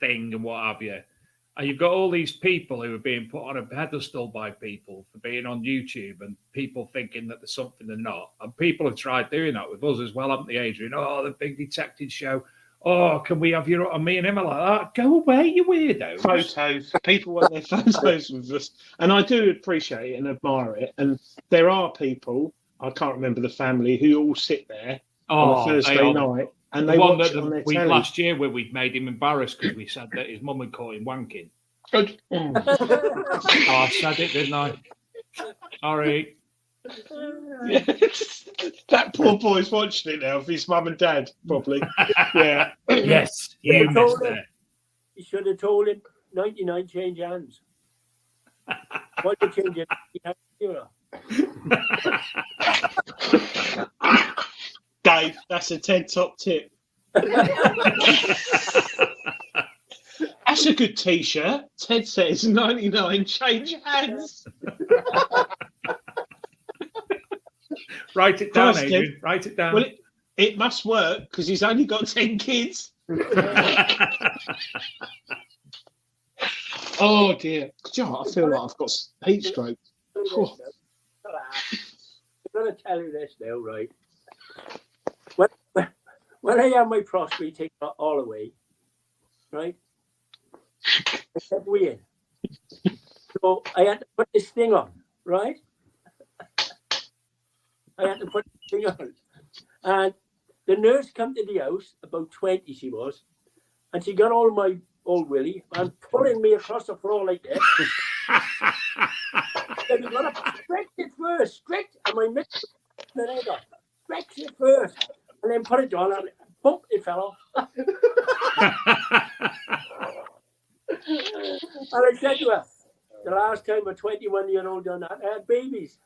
thing and what have you. And you've got all these people who are being put on a pedestal by people for being on YouTube, and people thinking that there's something they're not. And people have tried doing that with us as well, haven't they, Adrian? Oh, the Big Detecting Show. Oh, can we have your... And me and him are like, oh, go away, you weirdos. Photos. People want their photos with us. And I do appreciate it and admire it. And there are people, I can't remember the family, who all sit there on a Thursday night. And they watch it on their telly. Last year where we made him embarrassed because we said that his mum had caught him wanking. Good. I said it, didn't I? Sorry. That poor boy's watching it now with his mum and dad, probably. Yeah. Yes, you missed it. You should have told him 99 change hands. Why did you change it? Dave, that's a TED top tip. That's a good T-shirt. Ted says 99 change hands. Write it down, Christ, Adrian. Ted. Write it down. Well, it must work because he's only got 10 kids. Oh dear. God, I feel like I've got heat stroke. Oh. I'm going to tell you this now, right? When I had my prostate taken all away, right? I said weird. So I had to put this thing on, right? I had to put this thing on. And the nurse come to the house, about 20 she was, and she got all my old willy and pulling me across the floor like this. Then you got to stretch it first, stretch, and my mitt, then I got stretch it first, and then put it on, and boom, it fell off. And I said to her, the last time a 21-year-old done that, I had babies.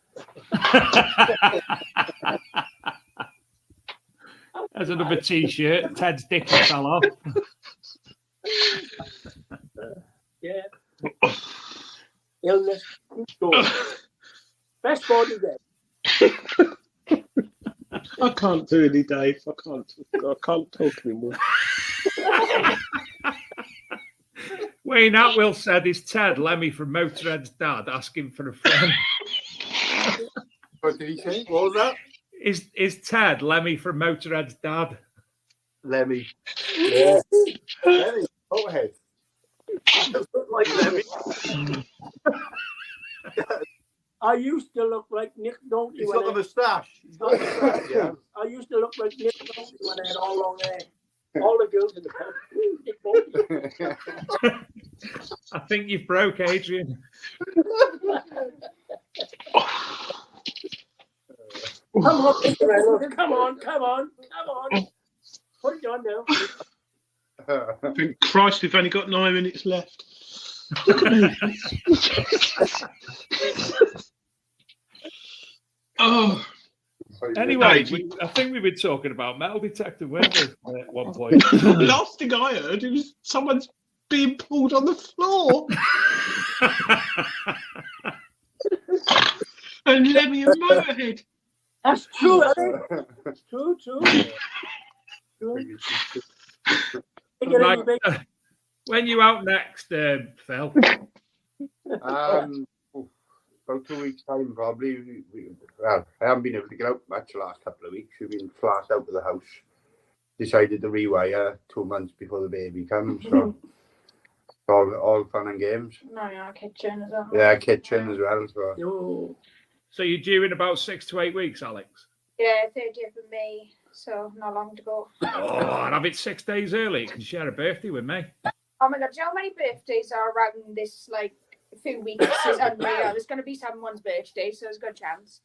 There's another T-shirt. Ted's dick fell off. Yeah. Illness. Story. Best body day. I can't do any, Dave. I can't talk anymore. Wayne Atwill said, "Is Ted Lemmy from Motorhead's dad asking for a friend?" What did he say? What was that? Is Ted Lemmy from Motorhead's dad? Lemmy. Yeah. Lemmy, go ahead. Look like Lemmy. I used to look like Nick Nolte. He's got a moustache. He's got a moustache, yeah. I used to look like Nick Nolte when I had all long hair. All the girls in the house. Nick Nolte. I think you've broke, Adrian. Come on, Mr. Reynolds. Come on. Put it on now. Thank Christ, we've only got 9 minutes left. Oh. Anyway, I think we were talking about metal detecting, weren't we, at one point? The last thing I heard, it was someone's being pulled on the floor. And Lemmy and Motorhead. That's true, True. Right, when you out next, Phil? About 2 weeks' time, probably. Well, I haven't been able to get out much the last couple of weeks. We've been flat out of the house. Decided to rewire 2 months before the baby comes. So all fun and games. No, yeah, kitchen as well. Yeah, kitchen as well. So you're due in about 6 to 8 weeks, Alex? Yeah, 30th of May, so not long to go. Oh, I'd have it 6 days early. You can share a birthday with me. Oh my god, do you know how many birthdays are around this few weeks? It's unreal. There's going to be someone's birthday, so there's a good chance.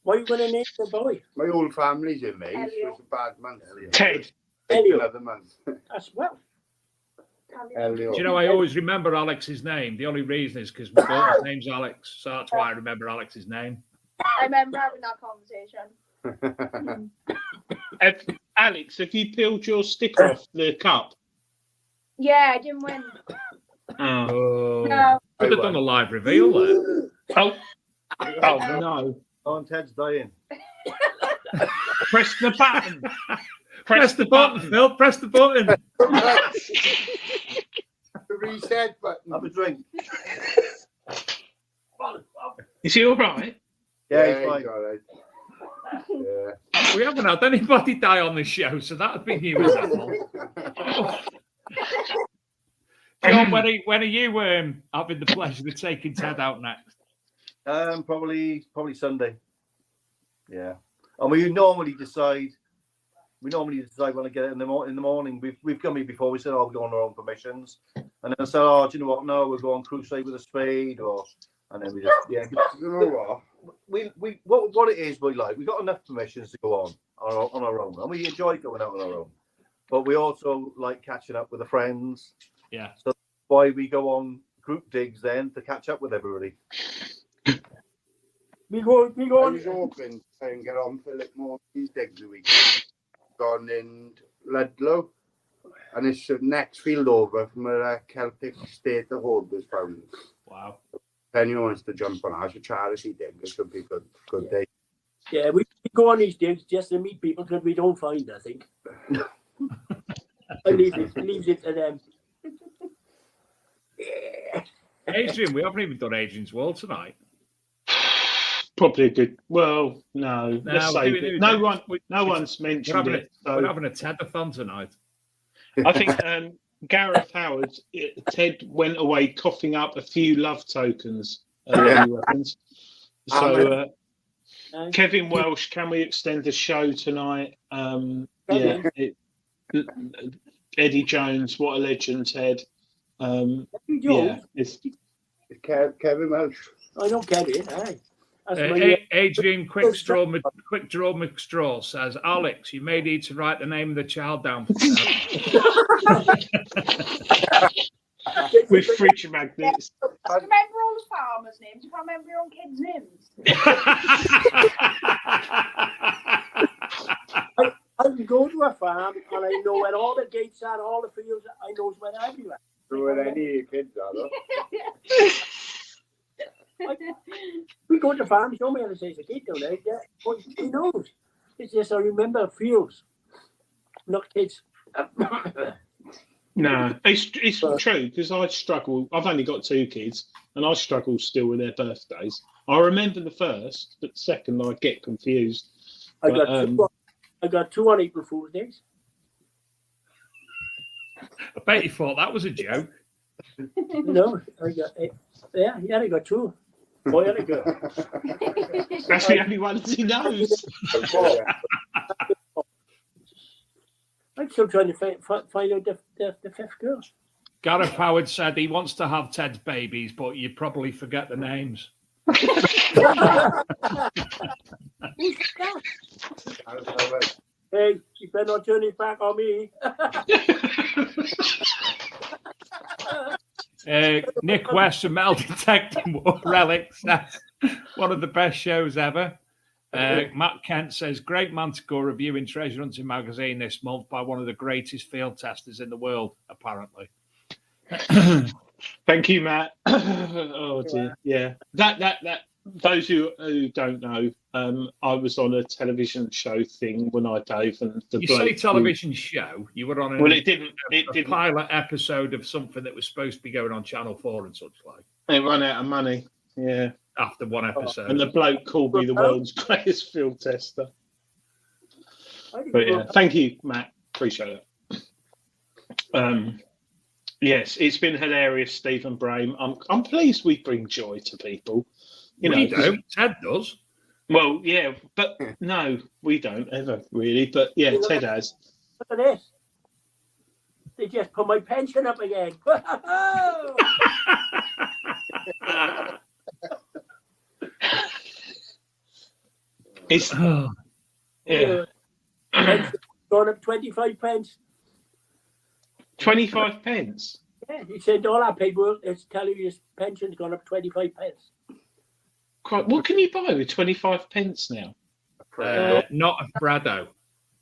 What are you going to name the boy? My whole family's in May, so it's a bad month. Ted. Another month. As well. Do you know, I always remember Alex's name. The only reason is because my daughter's name's Alex, so that's why I remember Alex's name. I remember having that conversation. Alex, have you peeled your stick off the cup? Yeah, I didn't win. Oh, No. could have done a live reveal there. Oh no. Oh, and Ted's dying. Press the button. Press the button, Phil. Press the button. The reset button. Have a drink. Is he all right? Yeah, he's fine. all right. Yeah. We haven't had anybody die on this show, so that would be new as hell. John, when are you having the pleasure of taking Ted out next? Probably Sunday. Yeah, and we normally decide when I get it in the morning. We've come here before. We said, "Oh, we're going on our own permissions," and then I said, "Oh, do you know what? No, we'll go on crusade with a spade," and then we just You know what? what it is. We've got enough permissions to go on our own, and we enjoy going out on our own. But we also like catching up with the friends. Yeah. So that's why we go on group digs then to catch up with everybody. We go I was hoping to try and get on for more these digs a week. Gone in Ludlow, and it's the next field over from where Celtic State the hold was found. Wow. If anyone wants to jump on as a charity dig, it could be a good day. Yeah, we go on these digs just to meet people that we don't find, I think. I leaves it to them. Adrian, we haven't even done Adrian's World tonight. Probably a good. Well, no. Let's save it. No one's mentioned it. So. We're having a Ted-a-thon tonight. I think Gareth Howard, Ted went away coughing up a few love tokens. So, Kevin Welsh, can we extend the show tonight? Eddie Jones, what a legend, Ted. It's Kevin Welsh. I don't get it. Aye. Adrian Quickstraw McStraw says, Alex, you may need to write the name of the child down. With fridge magnets. Do you remember all the farmers' names? You can't remember your own kids' names. You go to a farm and I know where all the gates are, all the fields. I know where they're everywhere. So where any kids are, though. We go to farms. Nobody ever says a gate down there. Yeah, but he knows. It's just I remember fields, not kids. No, it's true because I struggle. I've only got 2 kids, and I struggle still with their birthdays. I remember the first, but the second I get confused. I got 2 on April Fool's Days. I bet you thought that was a joke. No, I got I got 2. Boy and a girl. That's the only ones he knows. I'm still trying to find out the 5th girl. Gareth Howard said he wants to have Ted's babies, but you probably forget the names. Hey, you better not turn his back on me. Nick West from Metal Detecting Relics says, one of the best shows ever. Matt Kent says, great Manticore reviewing Treasure Hunting magazine this month by one of the greatest field testers in the world, apparently. Thank you, Matt. Oh dear, yeah. That those who don't know, I was on a television show thing when I Dave and the you say television show. You were on a pilot episode of something that was supposed to be going on Channel 4 and such like. They run out of money. Yeah. After one episode. And the bloke called me the world's greatest field tester. But yeah, thank you, Matt. Appreciate it. Yes, it's been hilarious, Stephen Brame. I'm pleased we bring joy to people. We don't. Ted does. Well, yeah, but no, we don't ever really. But yeah, Ted has. Look at this. They just put my pension up again. It's yeah. Gone up 25 pence. 25 pence? Yeah, he said all our paperwork is telling you his pension's gone up 25 pence. What can you buy with 25 pence now? Not a Brado.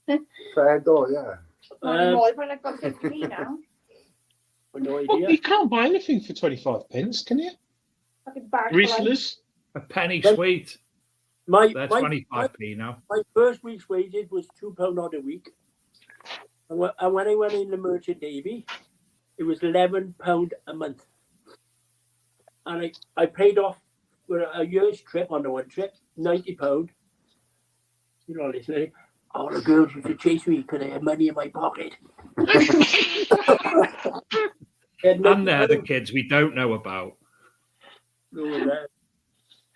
Fredo, yeah. I've got 50 now. No idea. Well, you can't buy anything for 25 pence, can you? Riesler's? A penny sweet. They're 25p now. My first week's wages was £2 odd a week. And when I went in the Merchant Navy, it was £11 a month. And I paid off for a year's trip on the one trip, £90. You know, listen, all the girls used to chase me because they had money in my pocket. And they're the kids we don't know about.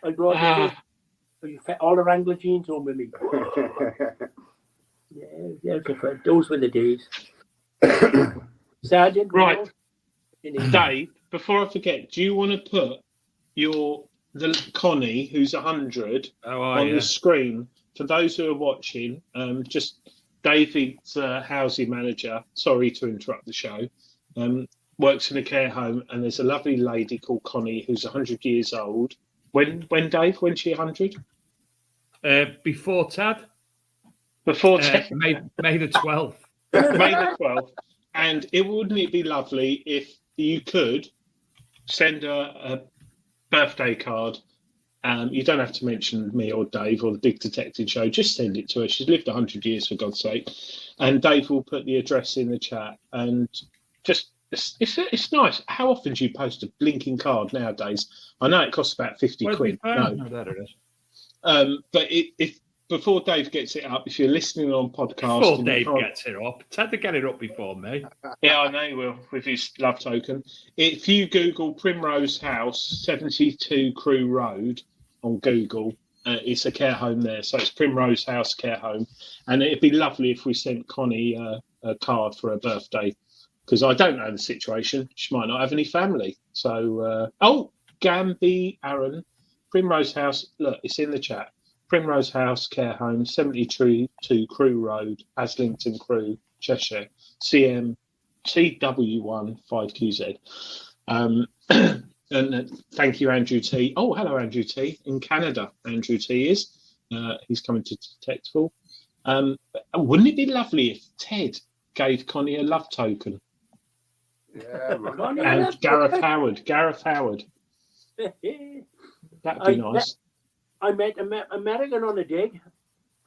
I brought all the Wrangler jeans home with me. Yeah, those were the days. Sergeant, right, Dave. Before I forget, do you want to put the Connie, who's 100, on the screen for those who are watching? Just David's housing manager. Sorry to interrupt the show. Works in a care home, and there's a lovely lady called Connie who's 100 years old. When Dave? When's she 100? Before Ted. Before Ted. May the 12th. May the 12th. And wouldn't it be lovely if you could send her a birthday card? You don't have to mention me or Dave or the Big Detecting Show. Just send it to her. She's lived 100 years, for God's sake. And Dave will put the address in the chat. And just it's nice. How often do you post a blinking card nowadays? I know it costs about 50 quid. No, there it is. But if before Dave gets it up, if you're listening on podcast, before Dave gets it up, Ted to get it up before me. Yeah, I know he will with his love token. If you Google Primrose House, 72 Crew Road on Google, it's a care home there. So it's Primrose House Care Home, and it'd be lovely if we sent Connie a card for her birthday, because I don't know the situation. She might not have any family. So, Gamby Aaron, Primrose House. Look, it's in the chat. Primrose House Care Home, 72 Crew Road, Aslington Crew, Cheshire, CM CW1 5QZ. And thank you, Andrew T. Oh, hello, Andrew T. In Canada, Andrew T. is. He's coming to Detectful. Wouldn't it be lovely if Ted gave Connie a love token? Yeah, man. Connie, And Gareth Howard. That'd be nice. I met an American on a dig,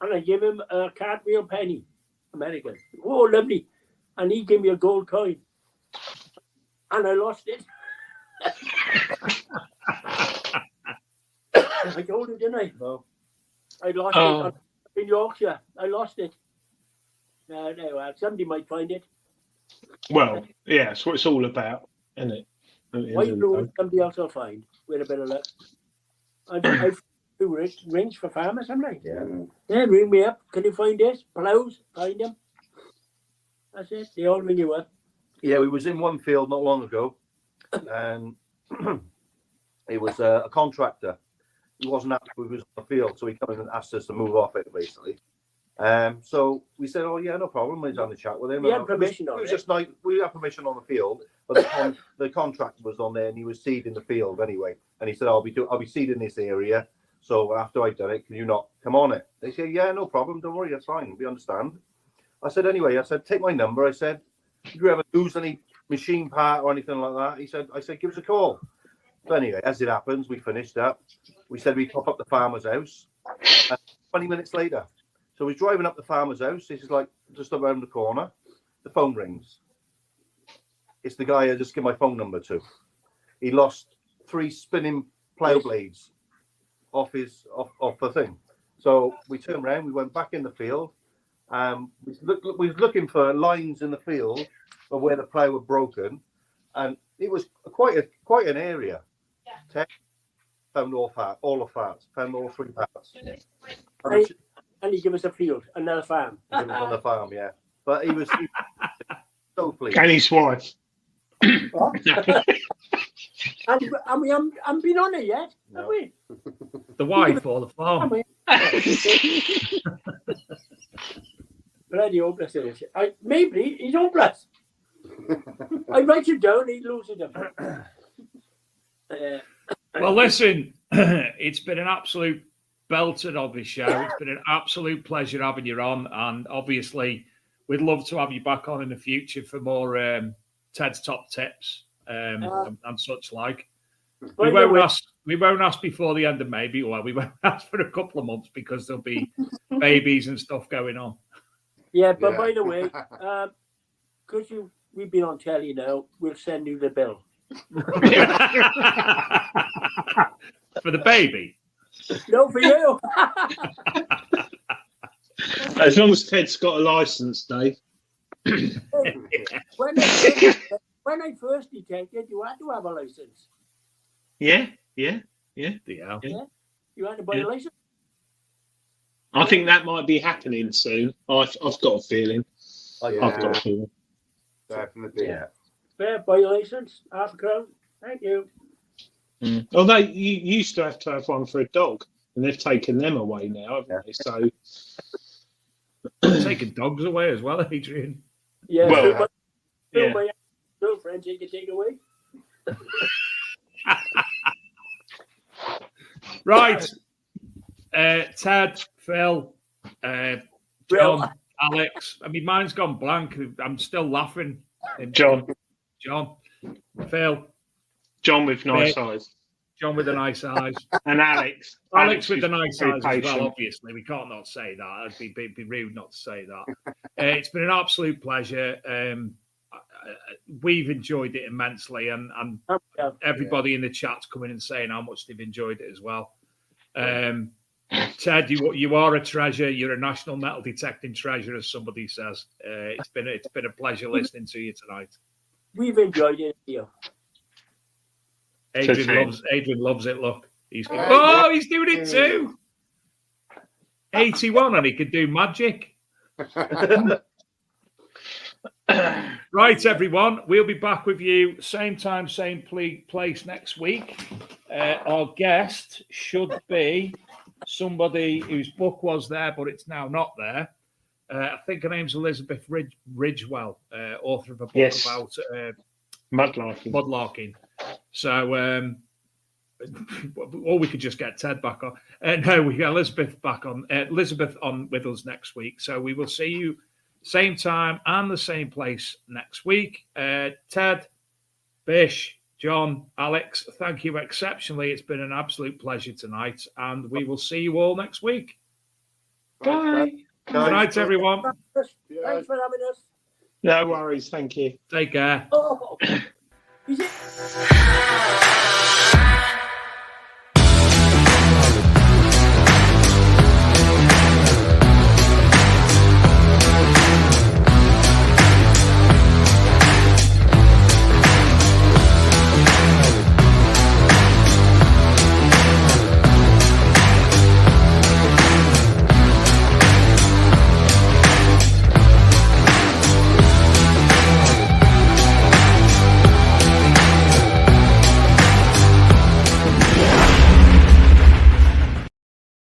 and I gave him a cartwheel penny. American. Oh, lovely. And he gave me a gold coin. And I lost it. I told him, didn't I? No. I lost it in Yorkshire. I lost it. No, well, somebody might find it. Well, yeah, that's what it's all about, isn't it? Why do somebody else will find with a bit of luck? I've do rings for farmers, haven't I? Yeah. Yeah, ring me up. Can you find this? Plows, find them. That's it. They all ring you up. Yeah, we was in one field not long ago, and it was a contractor. He wasn't happy with us on the field, so he came in and asked us to move off it, basically. So we said, "Oh yeah, no problem." We was having a chat with him. We had permission on it. It was just like we had permission on the field, but the contractor was on there and he was seeding the field anyway. And he said, "I'll be seeding this area. So after I've done it, can you not come on it?" They said, "Yeah, no problem. Don't worry, that's fine. We understand." I said, "Anyway," I said, "take my number." I said, "If you ever lose any machine part or anything like that," I said, "Give us a call." So anyway, as it happens, we finished up. We said we'd pop up the farmer's house. 20 minutes later. So we're driving up the farmer's house. This is like just around the corner. The phone rings. It's the guy I just give my phone number to. He lost 3 spinning plough blades off the thing. So we turned around. We went back in the field. We was looking for lines in the field of where the plough had broken, and it was quite an area. Yeah. Found all the parts. Found all 3 parts. And he gave us a field, another farm. He was on the farm, yeah. But he was so pleased. And his wife. and we haven't been on it yet, have we? The wife or the farm? Bloody hopeless it is. Maybe he's hopeless. I write him down, he loses them. Well, listen, it's been an absolute belter of this show. It's been an absolute pleasure having you on, and obviously we'd love to have you back on in the future for more Ted's top tips and such like. We won't ask before the end of May. Well, we won't ask for a couple of months because there'll be babies and stuff going on. Yeah, but by the way, because we've been on telly now, we'll send you the bill for the baby. No, for you. As long as Ted's got a license, Dave. When I first detected, you had to have a license. Yeah. You had to buy a license. I think that might be happening soon. I've got a feeling. I've got a feeling. Definitely. Yeah. Fair, buy a license, £5 Thank you. Although you used to have one for a dog, and they've taken them away now, haven't they? So taking dogs away as well, Adrian. Yeah. Well, my girlfriend you can take away. Right. Ted, Phil, John, Alex. I mean, mine's gone blank. I'm still laughing. John, Phil. John with nice eyes. John with the nice eyes. And Alex. Alex with the nice eyes patient. as well, obviously. We can't not say that. It'd be rude not to say that. It's been an absolute pleasure. We've enjoyed it immensely, and everybody in the chat's coming and saying how much they've enjoyed it as well. Ted, you are a treasure. You're a national metal detecting treasure, as somebody says. It's been a pleasure listening to you tonight. We've enjoyed it here. Adrian loves it. Look, he's doing it too. 81, and he can do magic. Right, everyone, we'll be back with you same time, same place next week. Our guest should be somebody whose book was there, but it's now not there. I think her name's Elizabeth Ridgewell, author of a book about mudlarking. So or we could just get Ted back on. No, we got Elizabeth back on. Elizabeth on with us next week. So we will see you same time and the same place next week. Ted, Bish, John, Alex, thank you exceptionally. It's been an absolute pleasure tonight, and we will see you all next week. Bye. Good night, everyone. Thanks for having us. No worries. Thank you. Take care. Oh, is it?